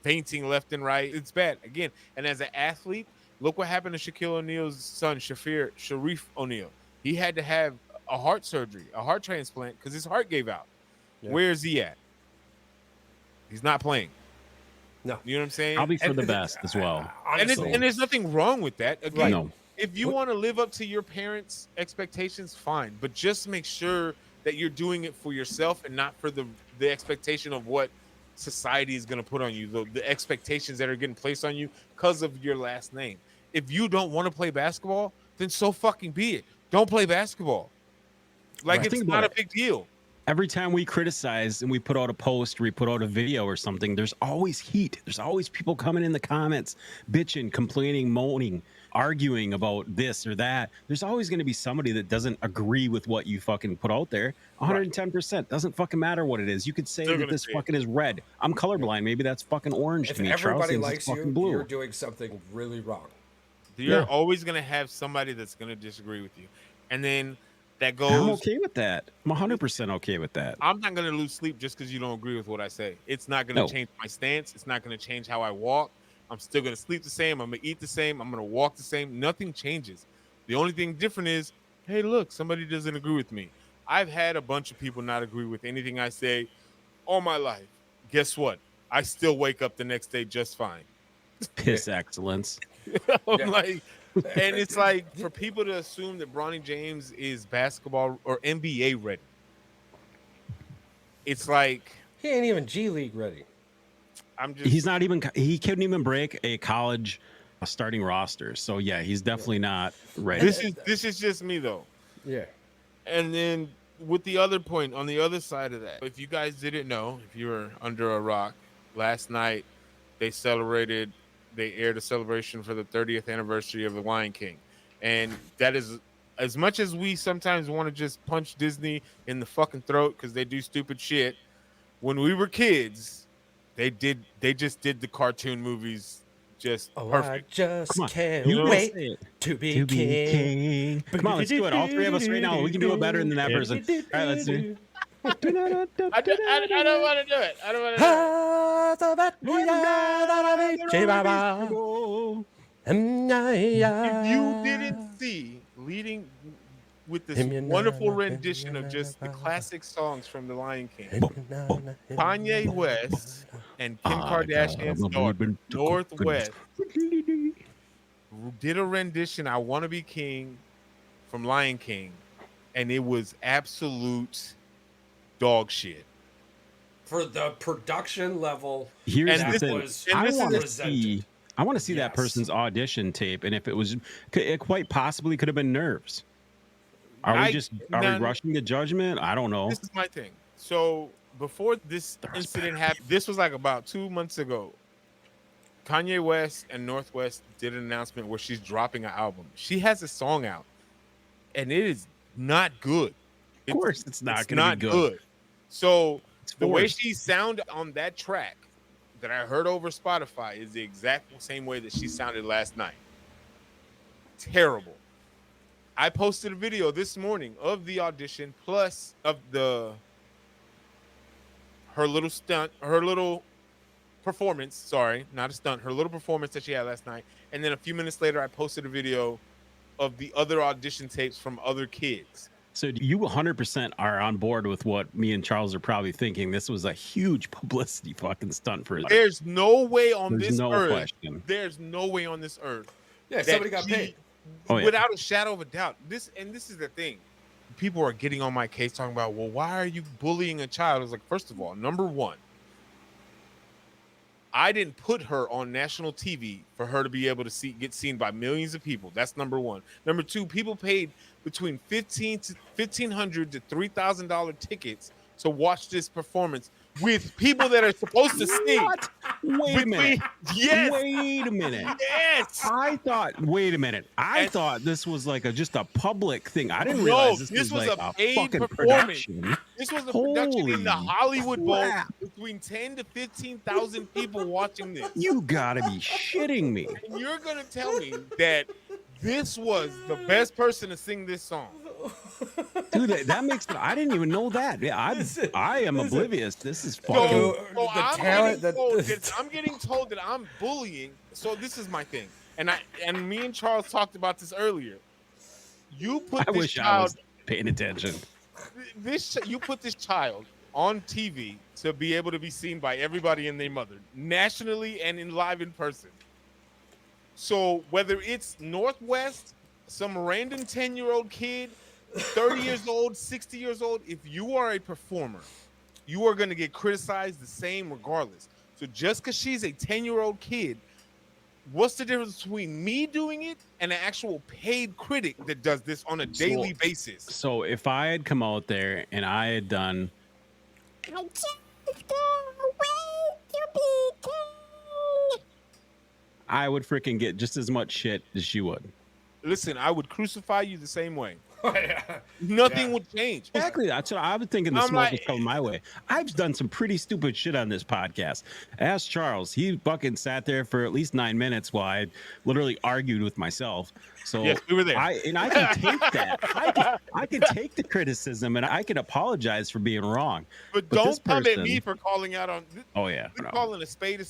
fainting left and right. It's bad. Again, and as an athlete, look what happened to Shaquille O'Neal's son, Sharif O'Neal. He had to have a heart surgery, a heart transplant, because his heart gave out. Yeah. Where is he at? He's not playing. No. You know what I'm saying? Probably for the best as well. And there's nothing wrong with that. Again, no. If you want to live up to your parents' expectations, fine. But just make sure that you're doing it for yourself and not for the expectation of what society is going to put on you, the expectations that are getting placed on you because of your last name. If you don't want to play basketball, then so fucking be it. Don't play basketball. Like, it's not a big deal. Every time we criticize and we put out a post or we put out a video or something, there's always heat. There's always people coming in the comments, bitching, complaining, moaning, arguing about this or that. There's always going to be somebody that doesn't agree with what you fucking put out there. 110%. Doesn't fucking matter what it is. You could say that this fucking is red. I'm colorblind. Maybe that's fucking orange to me. If everybody Charles likes you, blue. you're doing something really wrong. You're always going to have somebody that's going to disagree with you. And then that goes. I'm okay with that. I'm 100% okay with that. I'm not going to lose sleep just because you don't agree with what I say. It's not going to change my stance. It's not going to change how I walk. I'm still going to sleep the same. I'm going to eat the same. I'm going to walk the same. Nothing changes. The only thing different is, hey, look, somebody doesn't agree with me. I've had a bunch of people not agree with anything I say all my life. Guess what? I still wake up the next day just fine. Piss excellence. I'm like, and it's like for people to assume that Bronny James is basketball or NBA ready. It's like He ain't even G League ready. He's not even. He couldn't even break a college starting roster. So yeah, he's definitely not ready. This is just me though. Yeah. And then with the other point on the other side of that, if you guys didn't know, if you were under a rock, last night they aired a celebration for the 30th anniversary of The Lion King. And that is, as much as we sometimes want to just punch Disney in the fucking throat because they do stupid shit, when we were kids, they just did the cartoon movies just perfect. I just can't You wait say to be king. Come on, let's do it. All three of us right now. We can do it better than that person. All right, let's do it. I don't want to do it. I don't want to do it. If you didn't see leading with this wonderful rendition of just the classic songs from The Lion King, Kanye West and Kim Kardashian's daughter, North West, did a rendition, I Want to Be King, from Lion King, and it was absolute dog shit. For the production level, Here's that the thing. was I presented. want to see that person's audition tape, and if it quite possibly could have been nerves. Are we rushing to judgment? I don't know. This is my thing. So before this incident happened, this was like about 2 months ago. Kanye West and North West did an announcement where she's dropping an album. She has a song out, and it is not good. Of course, it's not going to be good. So the way she sounded on that track that I heard over Spotify is the exact same way that she sounded last night. Terrible. I posted a video this morning of the audition plus of her little performance. Sorry, not a stunt. Her little performance that she had last night. And then a few minutes later, I posted a video of the other audition tapes from other kids. So you 100% are on board with what me and Charles are probably thinking. This was a huge publicity fucking stunt for. There's no way on this earth. Question. There's no way on this earth. Yeah, somebody got paid. Without a shadow of a doubt. This is the thing. People are getting on my case talking about, well, why are you bullying a child? I was like, first of all, number one, I didn't put her on national TV for her to be able to get seen by millions of people. That's number one. Number two, people paid between $1,500 to $3,000 tickets to watch this performance with people that are supposed to sing. Wait a minute. Yes. Wait a minute. Yes. Wait a minute. I thought this was like just a public thing. I didn't realize this was like a paid fucking performance. production. This was a production in the Hollywood Bowl between 10 to 15,000 people watching this. You gotta be shitting me. And you're gonna tell me that this was the best person to sing this song. Dude, that makes I didn't even know that. Yeah, I am oblivious. This is fucking I'm getting told that I'm bullying. So this is my thing. And me and Charles talked about this earlier. You put this child I was paying attention. You put this child on TV to be able to be seen by everybody and their mother, nationally and live in person. So whether it's Northwest, some random 10-year-old kid, 30 years old, 60 years old, if you are a performer, you are going to get criticized the same regardless. So just because she's a 10-year-old kid, what's the difference between me doing it and an actual paid critic that does this on a daily basis? So if I had come out there and I had done I would freaking get just as much shit as she would. Listen, I would crucify you the same way. Nothing would change. Exactly. That's what I was thinking. The I'm smoke like- was coming my way. I've done some pretty stupid shit on this podcast. Ask Charles. He fucking sat there for at least 9 minutes while I literally argued with myself. So Yes, we were there. I can take that. I can take the criticism and I can apologize for being wrong. But this don't come at person- me for calling out on. Oh yeah. We're no. calling a spade,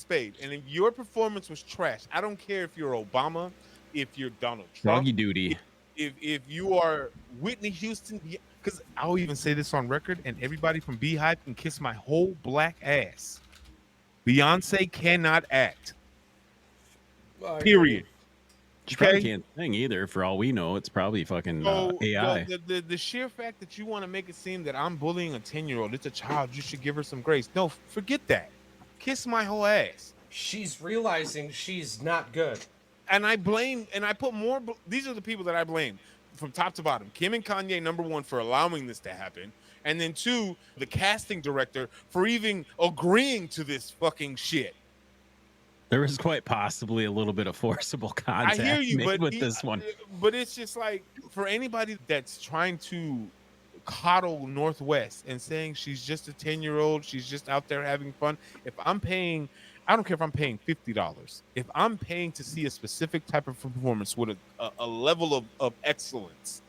and if your performance was trash, I don't care if you're Obama, if you're Donald Trump, Doggy duty. if you are Whitney Houston, because I'll even say this on record, and everybody from Beehive can kiss my whole black ass. Beyonce cannot act. Period. She probably Okay? can't sing either. For all we know, it's probably fucking So AI. the sheer fact that you want to make it seem that I'm bullying a 10-year-old, it's a child, you should give her some grace. No, forget that. Kiss my whole ass. She's realizing she's not good. And I put more. These are the people that I blame from top to bottom. Kim and Kanye, number one, for allowing this to happen. And then two, the casting director for even agreeing to this fucking shit. There was quite possibly a little bit of forcible contact I hear you, made but with this one. But it's just like, for anybody that's trying to coddle Northwest and saying she's just a 10-year-old, she's just out there having fun. If I'm paying, I don't care if I'm paying $50. If I'm paying to see a specific type of performance with a level of excellence,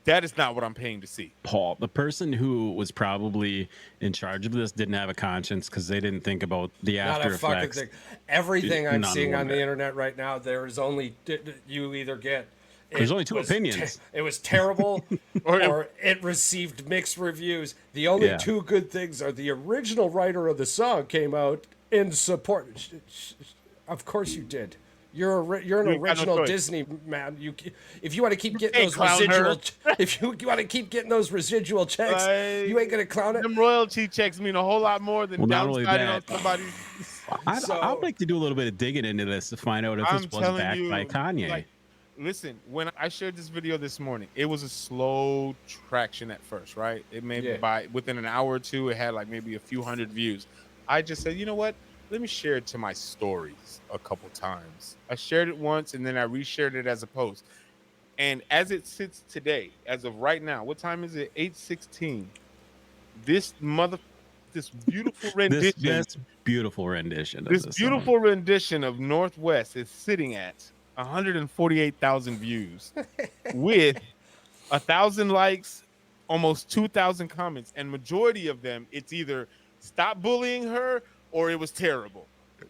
that is not what I'm paying to see. Paul, the person who was probably in charge of this didn't have a conscience because they didn't think about the Not after a fucking effects. thing. Everything I'm None seeing one on the bit. internet right now, there's only you either get. There's it only two was opinions. It was terrible, or it received mixed reviews. The only Yeah. two good things are the original writer of the song came out in support. Of course you did. You're an You ain't got no original choice. Disney man. If you want to keep getting can't those clown residual, her. if you want to keep getting those residual checks, you ain't gonna clown it. Them royalty checks mean a whole lot more than Well, not only downsiding on that- somebody. I'd like to do a little bit of digging into this to find out if this I'm was telling backed you, by Kanye. like, listen, when I shared this video this morning, it was a slow traction at first, right? It maybe Yeah. within an hour or two, it had like maybe a few hundred views. I just said, you know what? Let me share it to my stories a couple times. I shared it once and then I reshared it as a post. And as it sits today, as of right now, what time is it? 8:16. This beautiful rendition. This beautiful rendition. Of This this beautiful rendition of Northwest is sitting at 148,000 views with 1,000 likes, almost 2,000 comments, and majority of them, it's either stop bullying her or it was terrible.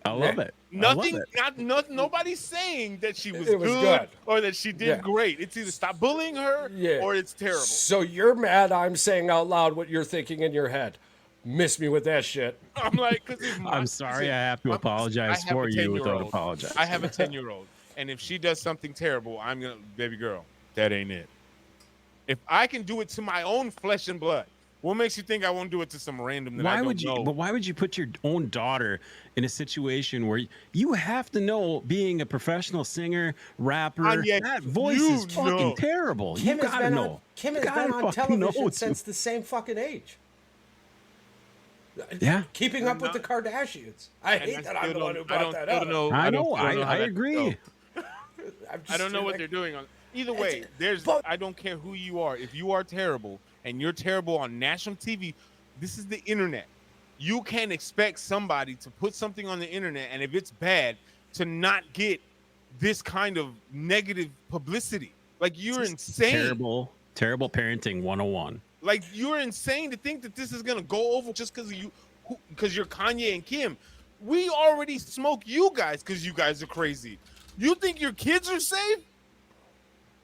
I love it. Nothing, I love it. nobody's saying that she was, It was good, good. or that she did Yeah. great. It's either stop bullying her or it's terrible. So you're mad I'm saying out loud what you're thinking in your head. Miss me with that shit. I'm like, because I'm sorry I have to apologize for you without apologizing. I have a 10-year-old, and if she does something terrible, I'm gonna, baby girl, that ain't it. If I can do it to my own flesh and blood, what makes you think I won't do it to some random that I don't know? But why would you put your own daughter in a situation where you have to know, being a professional singer, rapper, Kanye, that voice you is fucking know. terrible. Kim You has gotta been know. on, Kim You has been gotta on fucking know, television dude. since the same fucking age. Yeah. Keeping up with the Kardashians. I And hate that I'm the one who brought that still up. don't know. I don't know. still don't I how that agree. goes. I'm just I don't know what like- they're doing on. Either way, but- I don't care who you are. If you are terrible and you're terrible on national TV, this is the internet. You can't expect somebody to put something on the internet, and if it's bad, to not get this kind of negative publicity. Like, you're insane. Terrible parenting 101. Like, you're insane to think that this is gonna go over just because you, because you're Kanye and Kim. We already smoke you guys because you guys are crazy. You think your kids are safe?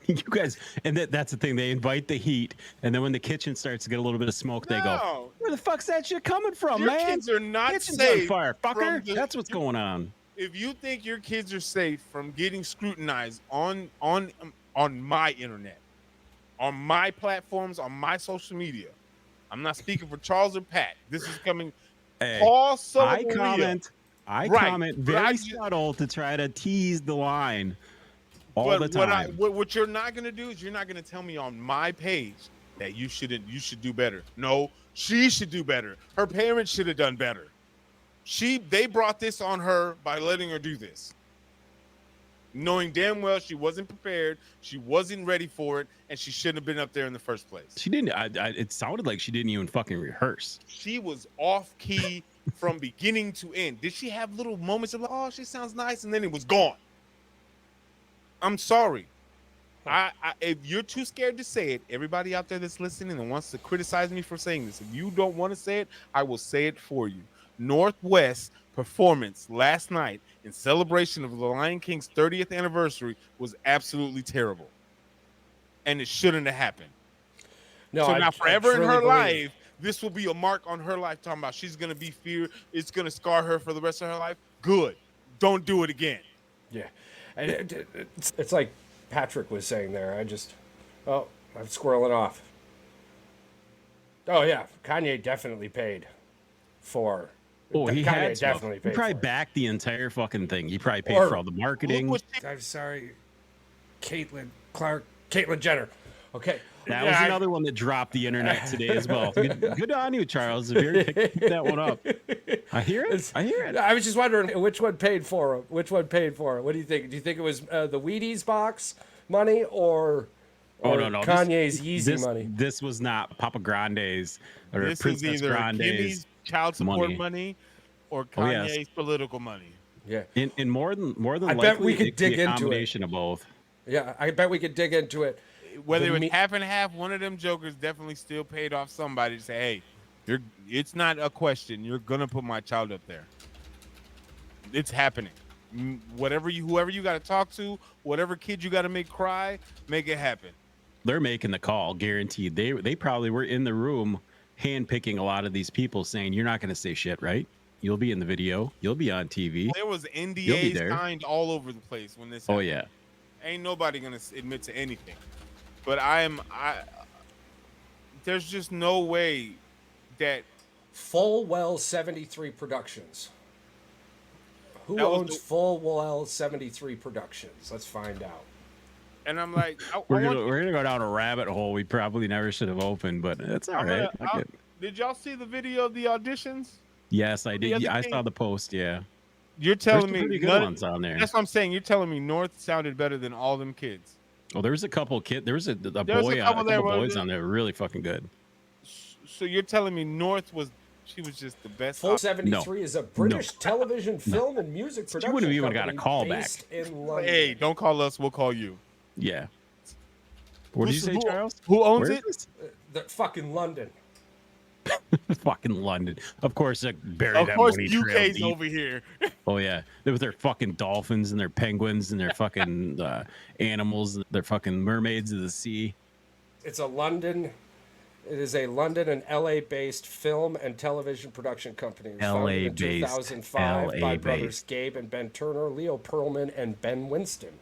You guys, and that's the thing. They invite the heat, and then when the kitchen starts to get a little bit of smoke, they go, No. "Where the fuck's that shit coming from, Your man? kids are not Kitchen's safe on fire, from fucker. the- That's what's going on." If you think your kids are safe from getting scrutinized on my internet, on my platforms, on my social media, I'm not speaking for Charles or Pat. This is coming. Hey, Paul I Sullivan. comment Right. But very I- subtle to try to tease the line all But the time. what you're not gonna do is you're not gonna tell me on my page that you should do better. No, she should do better. Her parents should have done better. They brought this on her by letting her do this. knowing damn well she wasn't prepared, she wasn't ready for it, and she shouldn't have been up there in the first place. She didn't. It sounded like she didn't even fucking rehearse. She was off key from beginning to end. Did she have little moments of like, oh, she sounds nice, and then it was gone? I'm sorry. If you're too scared to say it, everybody out there that's listening and wants to criticize me for saying this, if you don't want to say it, I will say it for you. Northwest performance last night in celebration of the Lion King's 30th anniversary was absolutely terrible, and it shouldn't have happened. No, So now forever in her believe. life, this will be a mark on her life. Talking about she's gonna be feared, it's gonna scar her for the rest of her life. Good, don't do it again. Yeah, and it's like Patrick was saying there. I'm squirreling off. Oh yeah, Kanye definitely paid for. Oh, he Kanye had to. definitely He paid. probably for it. backed the entire fucking thing. He probably paid Or- for all the marketing. I'm sorry, Caitlyn Jenner. Okay, That was another one that dropped the internet today as well. Good on you, Charles. If you're picking that one up, I hear it. I was just wondering which one paid for it. Which one paid for it? What do you think? Do you think it was the Wheaties box money or no. Kanye's Yeezy money? This was not Papa Grande's or This is Princess either Grande's Kimmy's child support money or Kanye's yes. political money. Yeah. In more than I likely, bet we could it could be dig a into it. combination of both. Yeah, I bet we could dig into it. Whether it was half and half, one of them jokers definitely still paid off somebody to say, hey, it's not a question. You're going to put my child up there. It's happening. Whoever you got to talk to, whatever kid you got to make cry, make it happen. They're making the call, guaranteed. They probably were in the room handpicking a lot of these people saying, you're not going to say shit, right? You'll be in the video. You'll be on TV. There was You'll be NDAs there. signed all over the place when this Oh, happened. yeah. Ain't nobody going to admit to anything. But there's just no way that Fullwell 73 Productions. Who That was owns Fullwell 73 Productions? Let's find out. and I'm like, We're gonna go down a rabbit hole we probably never should have opened, but it's all right. Did y'all see the video of the auditions? Yes, I did. other Yeah, I thing- saw the post. Yeah, You're there's telling some me pretty good none- ones on there. That's what I'm saying. You're telling me North sounded better than all them kids. Oh, there was a couple There was a was boy, a a couple there couple were- boys on there, really fucking good. So you're telling me North was just the best. Full 73 is a British television, film, and music production wouldn't have even got a company call based in London. Hey, don't call us. We'll call you. Yeah. What did you say, Charles? Who owns Where it? is The fucking London. this? Fucking London. Of course, they buried Of that course, money trail UK's deep. over here. Oh yeah, they with their fucking dolphins and their penguins and their fucking animals, their fucking mermaids of the sea. It's a London. It is a London and LA-based film and television production company. It was founded in 2005 by brothers Gabe and Ben Turner, Leo Pearlman, and Ben Winston.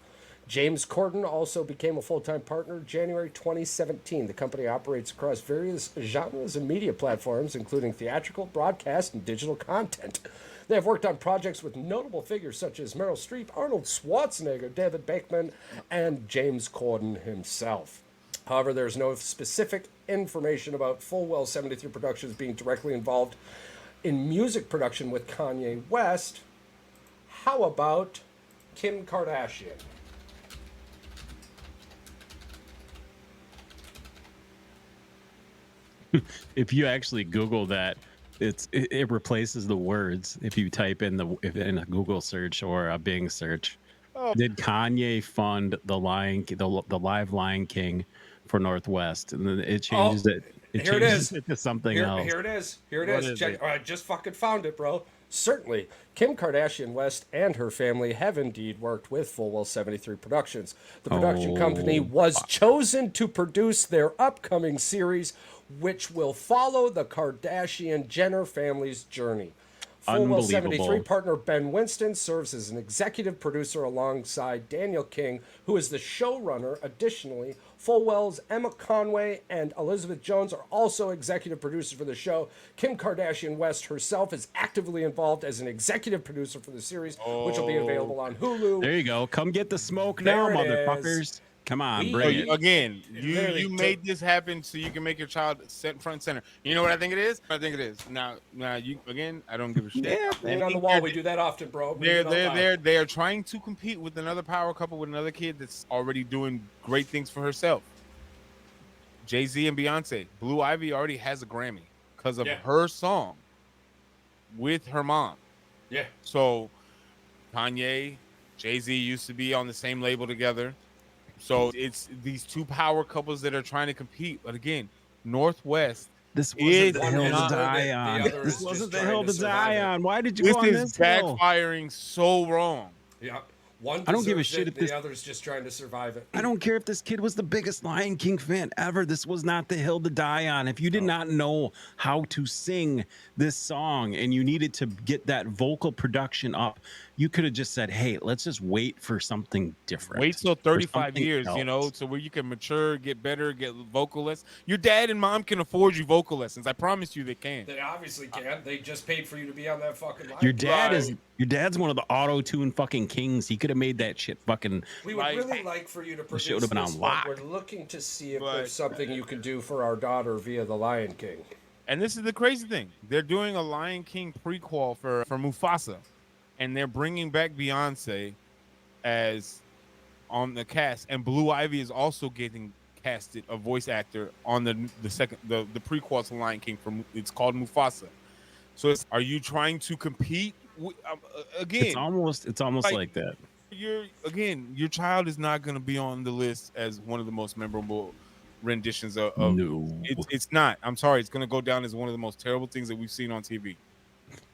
James Corden also became a full-time partner January 2017. The company operates across various genres and media platforms, including theatrical, broadcast, and digital content. They have worked on projects with notable figures such as Meryl Streep, Arnold Schwarzenegger, David Beckham, and James Corden himself. However, there's no specific information about Fullwell 73 Productions being directly involved in music production with Kanye West. How about Kim Kardashian? If you actually Google that, it replaces the words if you type in in a Google search or a Bing search. Oh. Did Kanye fund the live Lion King for Northwest? And then it changes it. Here it is. It to something else. Here it is. Here it What is. is Check. it? I just fucking found it, bro. Certainly, Kim Kardashian West and her family have indeed worked with Fullwell 73 Productions. The production company was chosen to produce their upcoming series, which will follow the Kardashian-Jenner family's journey. Fullwell 73 Unbelievable. partner Ben Winston serves as an executive producer alongside Daniel King, who is the showrunner. Additionally, Fullwell's Emma Conway and Elizabeth Jones are also executive producers for the show. Kim Kardashian West herself is actively involved as an executive producer for the series, which will be available on Hulu. There you go. Come get the smoke now, There it motherfuckers. is. Come on, We- bring So it. again, literally you made this happen so you can make your child set front and center. You know what I think it is? I think it is. Now you again. I don't give a shit. Yeah, Hang on the wall. We do that often, bro. Read it out loud. They are trying to compete with another power couple with another kid that's already doing great things for herself. Jay-Z and Beyonce. Blue Ivy already has a Grammy because of her song with her mom. Yeah. So Kanye, Jay-Z used to be on the same label together. So it's these two power couples that are trying to compete. But again, Northwest This wasn't the One hill is to not- die the on. other This is just wasn't the trying hill to to survive die it. on. Why did you go on this is this hill? backfiring so wrong. Yeah. One I don't give a deserves shit it, if this- the other's just trying to survive it. I don't care if this kid was the biggest Lion King fan ever. This was not the hill to die on. If you did not know how to sing this song and you needed to get that vocal production up, you could have just said, hey, let's just wait for something different. Wait till Or 35 something years, you know, else. so where you can mature, get better, get vocal lessons. Your dad and mom can afford you vocal lessons. I promise you they can. They obviously can't. They just paid for you to be on that fucking line. Your dad Right. is your dad's one of the auto-tune fucking kings. He could have made that shit fucking We would Like- really like for you to produce shit would have been this, on but lock. we're looking to see if But- there's something you can do for our daughter via the Lion King. And this is the crazy thing. They're doing a Lion King prequel for Mufasa. And they're bringing back Beyonce as on the cast. And Blue Ivy is also getting casted a voice actor on the prequel to Lion King. It's called Mufasa. So are you trying to compete again? it's almost like that. Your child is not going to be on the list as one of the most memorable renditions of No. it's not. I'm sorry, it's going to go down as one of the most terrible things that we've seen on TV.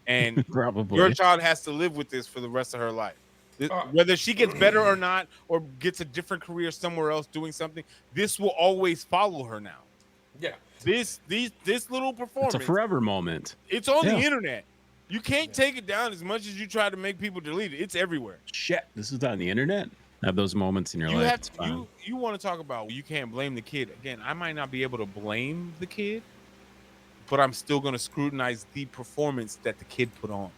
And Probably. your child has to live with this for the rest of her life. Whether she gets better or not, or gets a different career somewhere else doing something, this will always follow her now. Yeah. This little performance, It's a forever moment. it's on the Yeah. internet. You can't take it down as much as you try to make people delete it. It's everywhere. Shit. This is on the internet. Have those moments in your You life. have It's to, fine. you want to talk about you can't blame the kid. Again, I might not be able to blame the kid, but I'm still going to scrutinize the performance that the kid put on.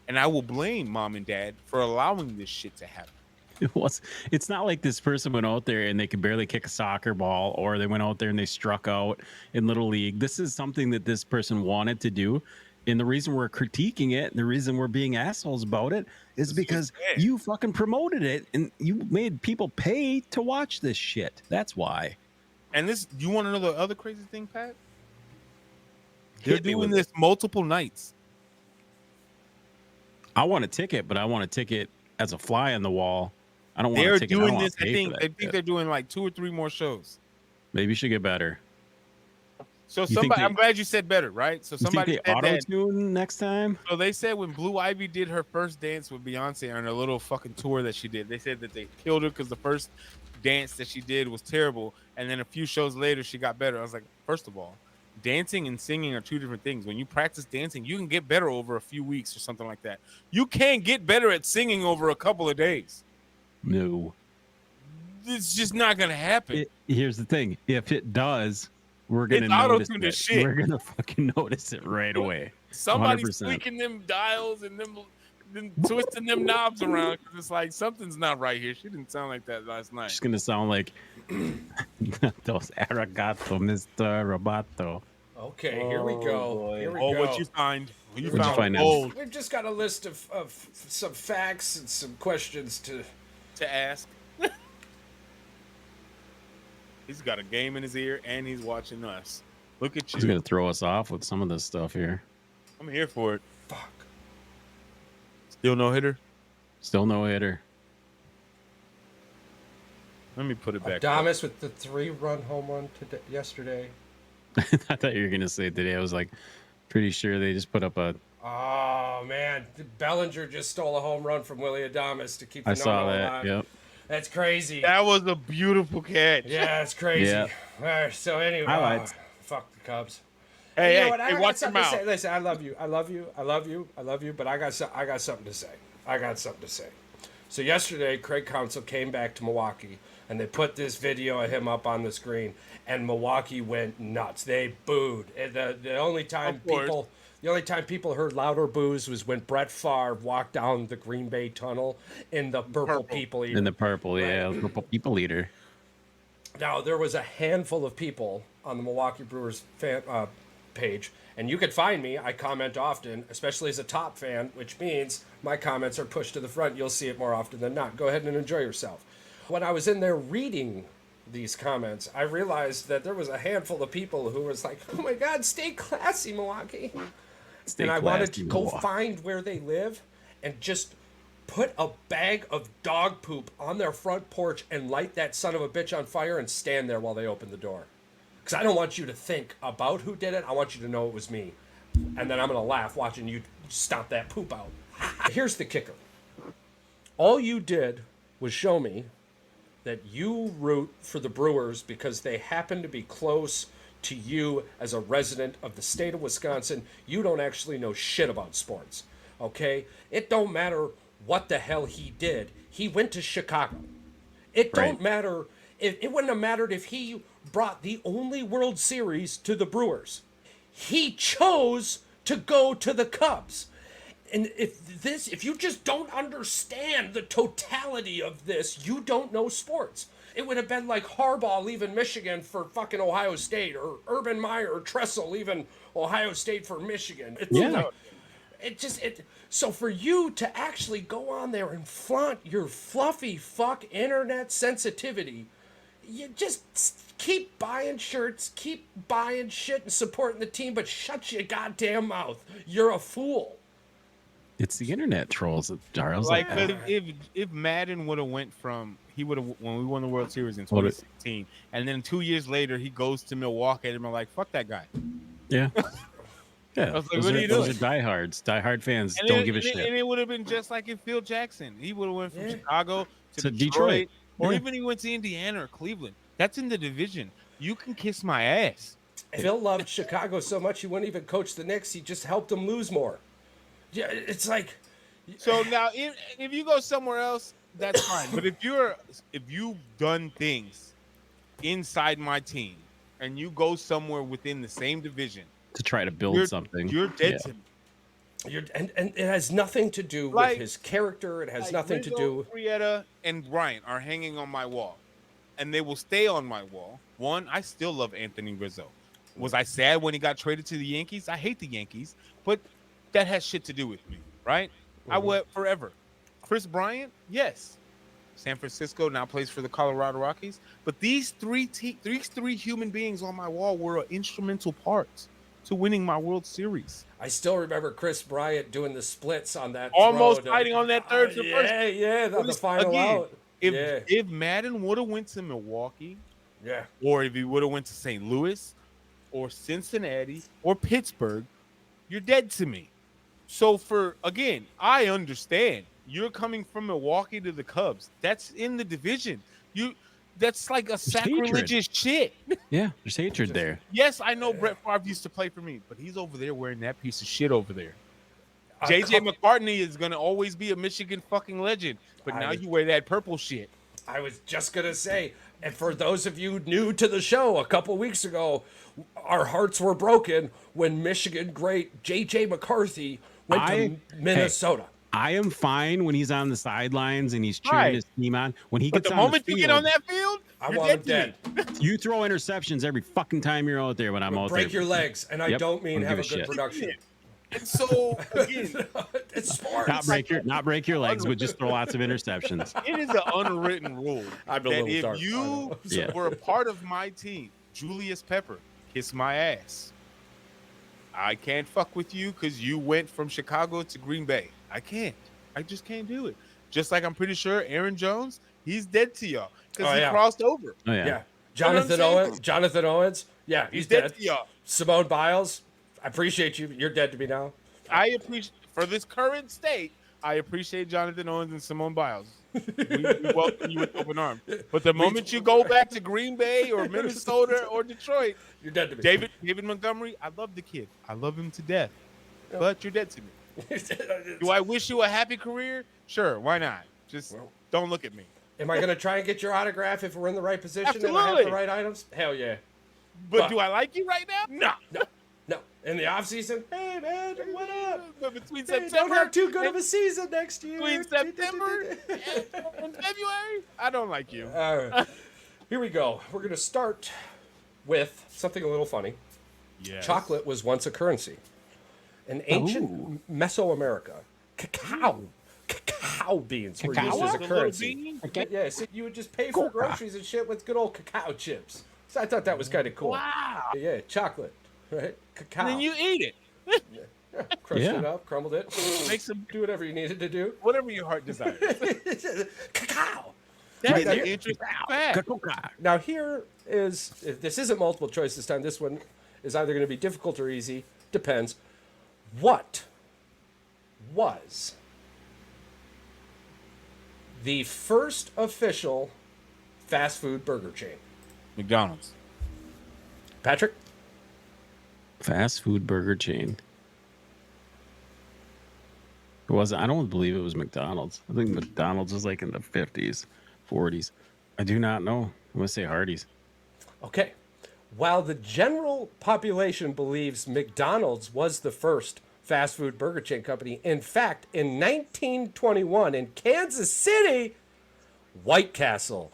And I will blame mom and dad for allowing this shit to happen. It's not like this person went out there and they could barely kick a soccer ball, or they went out there and they struck out in Little League. This is something that this person wanted to do. And the reason we're critiquing it, and the reason we're being assholes about it, is because bad. you fucking promoted it and you made people pay to watch this shit. That's why. And this, you want to know the other crazy thing, Pat? They're Hit me doing with this multiple nights. I want a ticket, but I want a ticket as a fly on the wall. I don't want They're a ticket. doing I this. I I think shit. they're doing like 2 or 3 more shows. Maybe you should get better. So think somebody, they- I'm glad you said better, right? So You think somebody they said auto that. tune next time? So they said when Blue Ivy did her first dance with Beyonce on a little fucking tour that she did, they said that they killed her because the first dance that she did was terrible, and then a few shows later she got better. I was like, first of all, dancing and singing are 2 different things. When you practice dancing, you can get better over a few weeks or something like that. You can't get better at singing over a couple of days. No. It's just not gonna happen. Here's the thing: if it does, we're gonna It's notice auto-tuned it. as shit. We're gonna fucking notice it right away. Somebody's 100%. tweaking them dials and them twisting them knobs around because it's like something's not right here. She didn't sound like that last night. It's gonna sound like those arigato, Mr. Roboto. Okay, here we go. Here we Oh, go. what you find? You What'd you found find out? gold We've just got a list of some facts and some questions to. to ask. He's got a game in his ear and he's watching us. Look at He's you. gonna throw us off with some of this stuff here. I'm here for it. Fuck. Still no hitter. Still no hitter. Let me put it back. up. Adamas with the 3-run home run yesterday. I thought you were gonna say today. I was like, pretty sure they just put up a. Oh man, Bellinger just stole a home run from Willie Adamas to keep the I saw no-no that. alive. Yep. That's crazy. That was a beautiful catch. Yeah, it's crazy. Yeah. All right, so anyway, Highlights. fuck the Cubs. Hey, You know hey, what? I hey, got watch your something to mouth. say. Listen, I love you. I love you. I love you. I love you. But I got something to say. I got something to say. So yesterday, Craig Counsell came back to Milwaukee, and they put this video of him up on the screen, and Milwaukee went nuts. They booed. And the only time people heard louder boos was when Brett Favre walked down the Green Bay tunnel in the purple people eater. In the purple, yeah, purple people eater. Now, there was a handful of people on the Milwaukee Brewers fan page, and you could find me. I comment often, especially as a top fan, which means my comments are pushed to the front. You'll see it more often than not. Go ahead and enjoy yourself. When I was in there reading these comments, I realized that there was a handful of people who was like, "Oh my God, stay classy, Milwaukee." And I wanted to go find where they live and just put a bag of dog poop on their front porch and light that son of a bitch on fire and stand there while they open the door. Because I don't want you to think about who did it. I want you to know it was me. And then I'm going to laugh watching you stomp that poop out. Here's the kicker. All you did was show me that you root for the Brewers because they happen to be close to you as a resident of the state of Wisconsin. You don't actually know shit about sports, okay? It don't matter what the hell he did. He went to Chicago. It don't matter. It wouldn't have mattered if he brought the only World Series to the Brewers. He chose to go to the Cubs. And if you just don't understand the totality of this, you don't know sports. It would have been like Harbaugh leaving Michigan for fucking Ohio State, or Urban Meyer or Tressel leaving Ohio State for Michigan. So for you to actually go on there and flaunt your fluffy fuck internet sensitivity, you just keep buying shirts, keep buying shit and supporting the team, but shut your goddamn mouth. You're a fool. It's the internet trolls, Charles. Like, if Madden would have went from when we won the World Series in 2016, and then 2 years later he goes to Milwaukee, and I'm like, fuck that guy. Yeah. Yeah. I was like, those what are you doing? Those are diehards. Diehard fans don't give a shit. And it would have been just like if Phil Jackson. He would have went from Chicago to Detroit. Or even he went to Indiana or Cleveland. That's in the division. You can kiss my ass. Phil loved Chicago so much he wouldn't even coach the Knicks. He just helped them lose more. Yeah, it's like. So now, if you go somewhere else, that's fine. But if you've done things inside my team, and you go somewhere within the same division to try to build something, you're dead to me. And it has nothing to do with his character. It has nothing to do. Frietta and Bryant are hanging on my wall, and they will stay on my wall. One, I still love Anthony Rizzo. Was I sad when he got traded to the Yankees? I hate the Yankees, but that has shit to do with me, right? Mm-hmm. I went forever. Chris Bryant, yes. San Francisco now plays for the Colorado Rockies. But these three human beings on my wall were instrumental parts to winning my World Series. I still remember Chris Bryant doing the splits on that. Almost fighting on that third to first. Yeah, the final out. If Madden would have went to Milwaukee, or if he would have went to St. Louis, or Cincinnati, or Pittsburgh, you're dead to me. So I understand. You're coming from Milwaukee to the Cubs. That's in the division. That's like a sacrilegious shit. Yeah, there's hatred there. Yes, I know Brett Favre used to play for me, but he's over there wearing that piece of shit over there. JJ McCartney is going to always be a Michigan fucking legend, but now you wear that purple shit. I was just going to say, and for those of you new to the show, a couple weeks ago, our hearts were broken when Michigan great JJ McCarthy went to Minnesota. I am fine when he's on the sidelines and he's cheering his team on. When he gets on the moment you get on that field, I want him dead. You throw interceptions every fucking time you're out there when I'm out there. Break your legs, and I don't mean have a good production. And so, again, it's sports. Not break your legs, but just throw lots of interceptions. It is an unwritten rule that if you were a part of my team, Julius Pepper, kiss my ass. I can't fuck with you because you went from Chicago to Green Bay. I can't. I just can't do it. Just like I'm pretty sure Aaron Jones, he's dead to y'all because he crossed over. Oh, yeah. Jonathan Owens. Yeah, he's dead to y'all. Simone Biles, I appreciate you. You're dead to me now. I appreciate, for this current state, I appreciate Jonathan Owens and Simone Biles. We welcome you with open arms. But the moment you go back to Green Bay or Minnesota or Detroit, you're dead to me. David Montgomery, I love the kid. I love him to death. But you're dead to me. Do I wish you a happy career? Sure, why not? Just don't look at me. Am I going to try and get your autograph if we're in the right position Absolutely. and I have the right items? Hell yeah. But do I like you right now? No. In the off season, hey man, what up? But between September, September, don't have too good of a season next year. Between September and February, I don't like you. All right. Here we go. We're going to start with something a little funny. Yes. Chocolate was once a currency. In ancient Mesoamerica, cacao beans were used as a currency. Yeah, so you would just pay for groceries and shit with good old cacao chips. So I thought that was kind of cool. Wow. Yeah, chocolate, right? Cacao. And then you eat it. Crushed it up, crumbled it. Make some, Do whatever you needed to do. whatever your heart desires. Cacao. That's Right, an interesting fact. Now here is, if this isn't multiple choice this time, this one is either going to be difficult or easy. Depends. What was the first official fast food burger chain? McDonald's. Patrick? Fast food burger chain. It was. I don't believe it was McDonald's. I think McDonald's was like in the 50s, 40s. I do not know. I'm gonna say Hardee's. Okay. While the general population believes McDonald's was the first fast food burger chain company, in fact, in 1921 in Kansas City, White Castle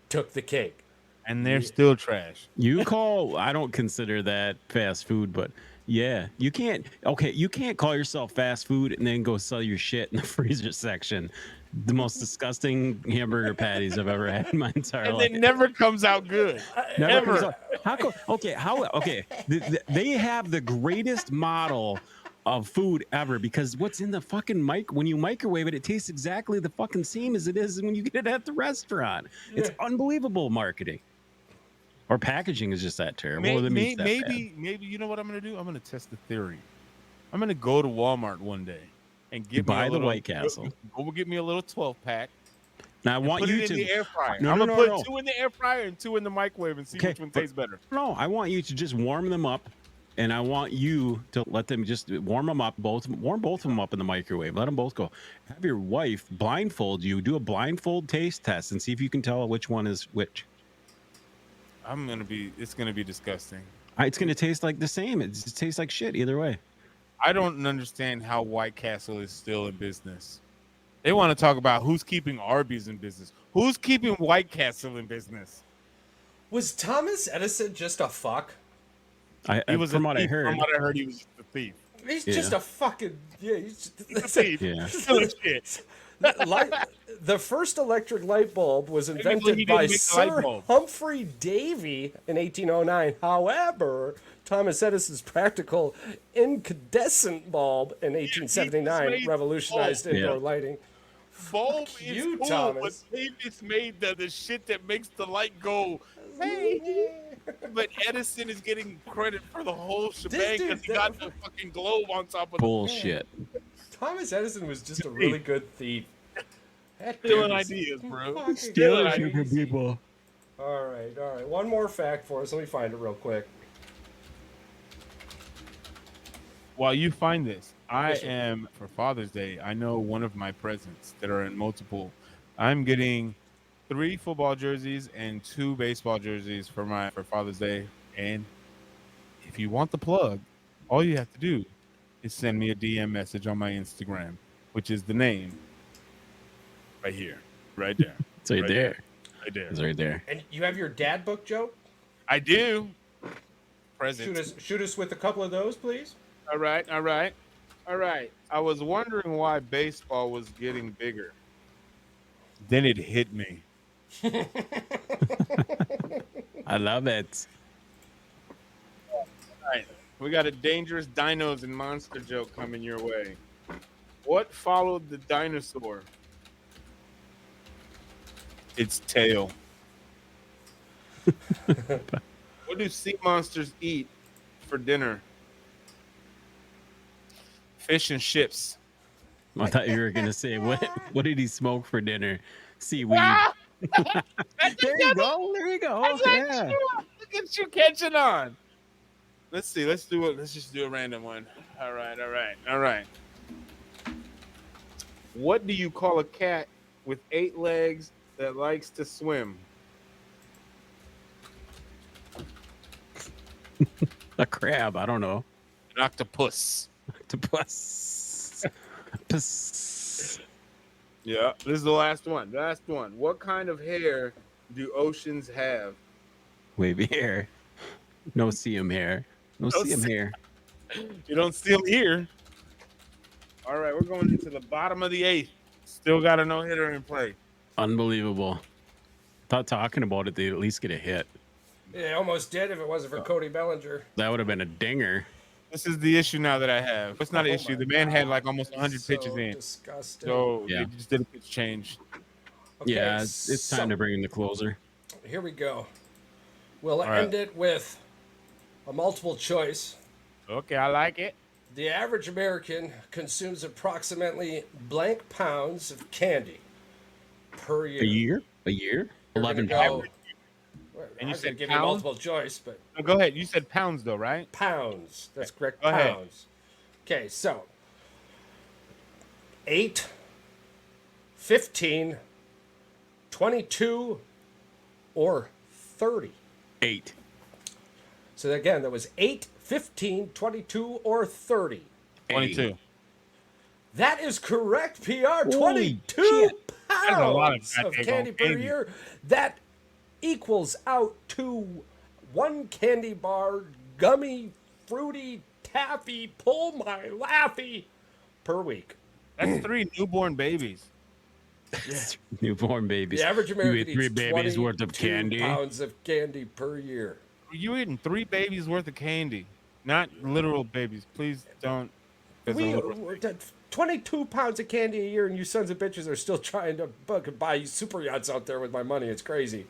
took the cake. And they're still trash. You call. I don't consider that fast food, but yeah, you can't. Okay, you can't call yourself fast food and then go sell your shit in the freezer section. The most disgusting hamburger patties I've ever had in my entire And life. it never comes out good. Never comes Ever. out. How come? Okay, how? Okay, they have the greatest model of food ever because what's in the fucking when you microwave it, it tastes exactly the fucking same as it is when you get it at the restaurant. It's unbelievable marketing. Or packaging is just that terrible. Or the meat's that bad. Maybe you know what I'm gonna do? I'm gonna test the theory. I'm gonna go to Walmart one day and Buy the White Castle. Go get me a little 12-pack. Now I want Put you it to in the air fryer. No, I'm no, gonna no, put no. 2 in the air fryer and 2 in the microwave and see which one tastes better. No, I want you to just warm them up, and I want you to let them just warm them up. Warm both of them up in the microwave. Let them both go. Have your wife blindfold you. Do a blindfold taste test and see if you can tell which one is which. It's gonna be disgusting. It's gonna taste like the same. It tastes like shit either way. I don't understand how White Castle is still in business. They want to talk about who's keeping Arby's in business. Who's keeping White Castle in business? Was Thomas Edison just a fuck? From what I heard. From what I heard, he was just a thief. He's just a fucking He's a thief. Yeah. Stealing shit. The first electric light bulb was he invented didn't by make the light Sir bulb. Humphrey Davy in 1809. However, Thomas Edison's practical incandescent bulb in 1879 revolutionized indoor lighting. Bulb Fuck is you, cool, Thomas. but Davis made the shit that makes the light go. Hey. But Edison is getting credit for the whole shebang dude, because he got the fucking globe on top of Bullshit. Thomas Edison was just a really good thief. Stealing ideas, bro. Stealing shit from people. All right. One more fact for us. Let me find it real quick. While you find this, I am, for Father's Day, I know one of my presents that are in multiple. I'm getting 3 football jerseys and 2 baseball jerseys for Father's Day. And if you want the plug, all you have to do is send me a DM message on my Instagram, which is the name right here, right there. It's right there. Right there. It's right there. And you have your dad book, Joe? I do. Present. Shoot us with a couple of those, please. All right. I was wondering why baseball was getting bigger. Then it hit me. I love it. All right. We got a dangerous dinos and monster joke coming your way. What followed the dinosaur? Its tail. What do sea monsters eat for dinner? Fish and chips. I thought you were gonna say what did he smoke for dinner? Seaweed. There you go. Yeah. Look at you catching on. Let's see. Let's just do a random one. All right. What do you call a cat with 8 legs that likes to swim? A crab. I don't know. An octopus. Octopus. Puss. Yeah. This is the last one. What kind of hair do oceans have? Wavy hair. No CM hair. No CM hair. You don't see them here. All right, we're going into the bottom of the 8th. Still got a no-hitter in play. Unbelievable. Thought talking about it, they'd at least get a hit. Yeah, almost did if it wasn't for Cody Bellinger. That would have been a dinger. This is the issue now that I have. It's not an issue. The man had like almost 100 pitches in. Disgusting. So Yeah. they just did a pitch change. Okay, Yeah, it's time to bring in the closer. Here we go. We'll right. end it with a multiple choice. Okay, I like it. The average American consumes approximately blank pounds of candy per year. A year? We're 11 gonna go- pounds. And you I said could give you pounds? multiple choice, but No, go ahead. You said pounds though, right? pounds. That's correct. Go ahead. Pounds. Okay, so 8, 15, 22, or 30. 8. So again, that was 8, 15, 22, or 30. 22. That is correct, PR. Holy 22 shit. That's a lot of pounds of goddamn candy per candy. year. That equals out to one candy bar, gummy, fruity, taffy, pull my laffy per week. That's 3 newborn babies. Newborn babies. The average You American eat 3 eats babies worth of 22 candy. pounds of candy per year. You eating 3 babies worth of candy, not literal babies. Please don't. There's a literal- 22 pounds of candy a year, and you sons of bitches are still trying to buy super yachts out there with my money. It's crazy.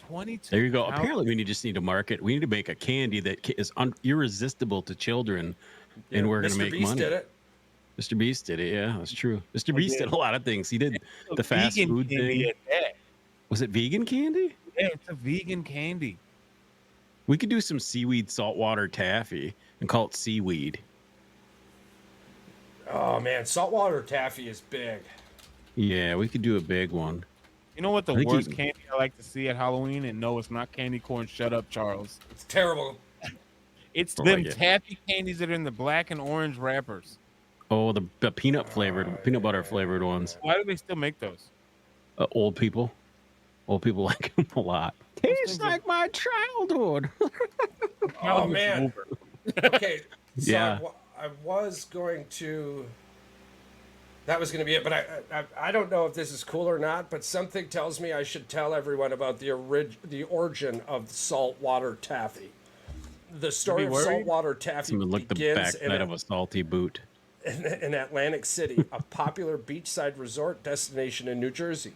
22. There you go. pounds. Apparently, we just need to market. We need to make a candy that is irresistible to children, and we're going to Mr. make Beast money. did it. Mr. Beast did it. Yeah, that's true. Mr. Beast did. did a lot of things. He did the fast Vegan food candy thing. at that. Was it vegan candy? Yeah, it's a vegan candy. We could do some seaweed saltwater taffy and call it seaweed. Oh man, saltwater taffy is big. Yeah, we could do a big one. You know what the I think worst you- candy I like to see at Halloween? And no, it's not candy corn. Shut up, Charles. It's terrible. It's I them like it. taffy candies that are in the black and orange wrappers. Oh, the peanut flavored, peanut butter flavored ones. Why do they still make those? Old people like them a lot. Tastes like my childhood. Oh man. Okay. So Yeah. I was going to. That was going to be it, but I don't know if this is cool or not. But something tells me I should tell everyone about the origin of saltwater taffy. The story of worried? saltwater taffy Someone look the begins backside of a salty boot. in Atlantic City, a popular beachside resort destination in New Jersey.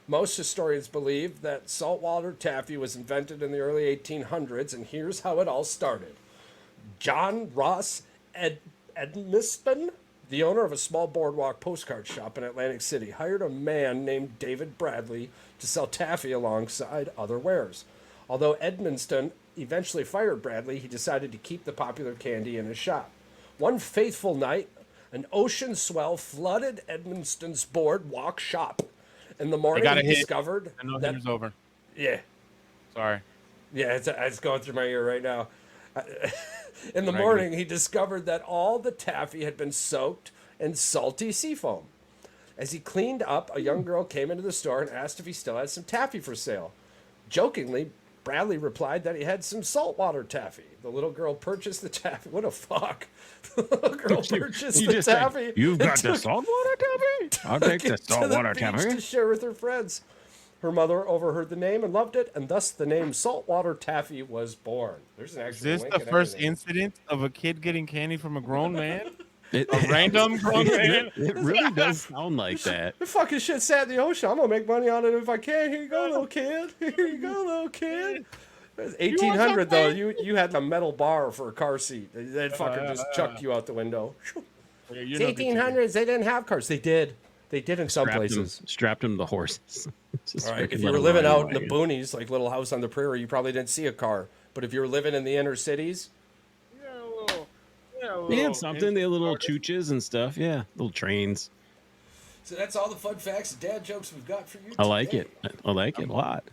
Most historians believe that saltwater taffy was invented in the early 1800s, and here's how it all started. John Ross Edmiston, the owner of a small boardwalk postcard shop in Atlantic City, hired a man named David Bradley to sell taffy alongside other wares. Although Edmiston eventually fired Bradley, he decided to keep the popular candy in his shop. One faithful night, an ocean swell flooded Edmiston's boardwalk shop. In the morning, got a he hit. discovered I know that hitter's over. yeah, Sorry. yeah, it's going through my ear right now. In the Right. morning, he discovered that all the taffy had been soaked in salty sea foam. As he cleaned up, a young girl came into the store and asked if he still had some taffy for sale. Jokingly, Bradley replied that he had some saltwater taffy. The little girl purchased the taffy. What a fuck. The little girl purchased the taffy. You've and got the took- saltwater taffy? I'll take the it to saltwater beach to taffy. share with her friends. Her mother overheard the name and loved it, and thus the name Saltwater Taffy was born. There's an Is actual this link the and first everything. incident of a kid getting candy from a grown man? It, A random grown man? it really does sound like that. The fucking shit sat in the ocean. I'm gonna make money on it if I can. Here you go, little kid. Here you go, little kid. It was 1800 though. You had a metal bar for a car seat. That fucker just chucked you out the window. Yeah, It's 1800s. They didn't have cars. They did. They did in some places. Strapped him to the horses. Just All right. freaking If let you were him living ride out in the away. boonies, like Little House on the Prairie, you probably didn't see a car. But if you were living in the inner cities, They had something. They had little chooches and stuff. Yeah, little trains. so that's all the fun facts and dad jokes we've got for you. I like today. it. I like it a lot.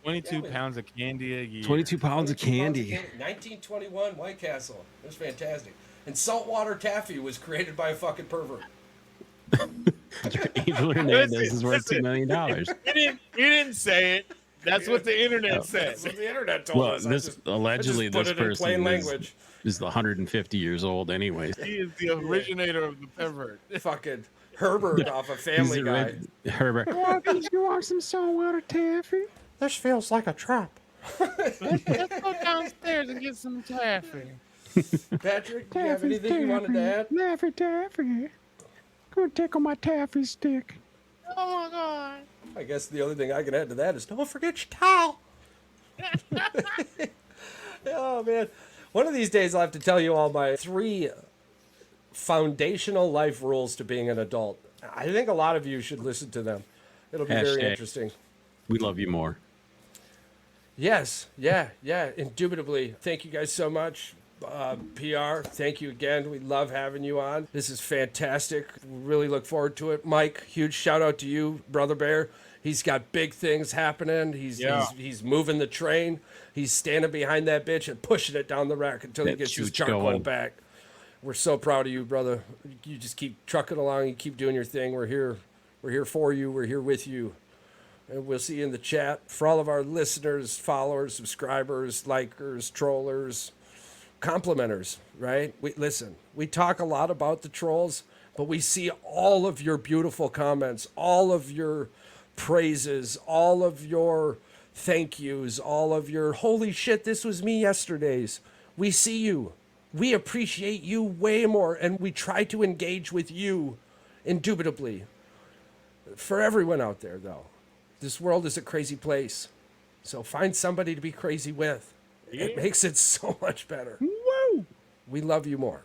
22 pounds of candy a year. 22 pounds of 22 pounds candy. 1921 White Castle. It was fantastic. And saltwater taffy was created by a fucking pervert. Angel Hernandez is worth $2 million. You didn't say it. That's what the internet said. That's what the internet told Well, us. this allegedly put this it in plain person language. is 150 years old, anyways. He is the originator of the pervert. Fucking Herbert off of Family Guy. Herbert. You want some saltwater taffy? This feels like a trap. Let's go downstairs and get some taffy. Patrick, do you have anything you wanted to add? Taffy, taffy. Go tickle my taffy stick. Oh my god. I guess the only thing I can add to that is don't forget your towel. Oh, man. One of these days I'll have to tell you all my 3 foundational life rules to being an adult. I think a lot of you should listen to them. It'll be very Hashtag. interesting. We love you more. Yes, yeah, indubitably. Thank you guys so much. PR, thank you again. We love having you on. This is fantastic. Really look forward to it. Mike, huge shout out to you, Brother Bear. He's got big things happening. He's moving the train. He's standing behind that bitch and pushing it down the rack until he That gets his chute's charcoal going. back. We're so proud of you, brother. You just keep trucking along. You keep doing your thing. We're here. We're here for you. We're here with you. And we'll see you in the chat. For all of our listeners, followers, subscribers, likers, trollers, complimenters, right? We talk a lot about the trolls, but we see all of your beautiful comments, all of your praises, all of your thank yous, all of your holy shit, this was me yesterday's. We see you. We appreciate you way more, and we try to engage with you indubitably. For everyone out there, though, this world is a crazy place. So find somebody to be crazy with. It makes it so much better. Woo! We love you more.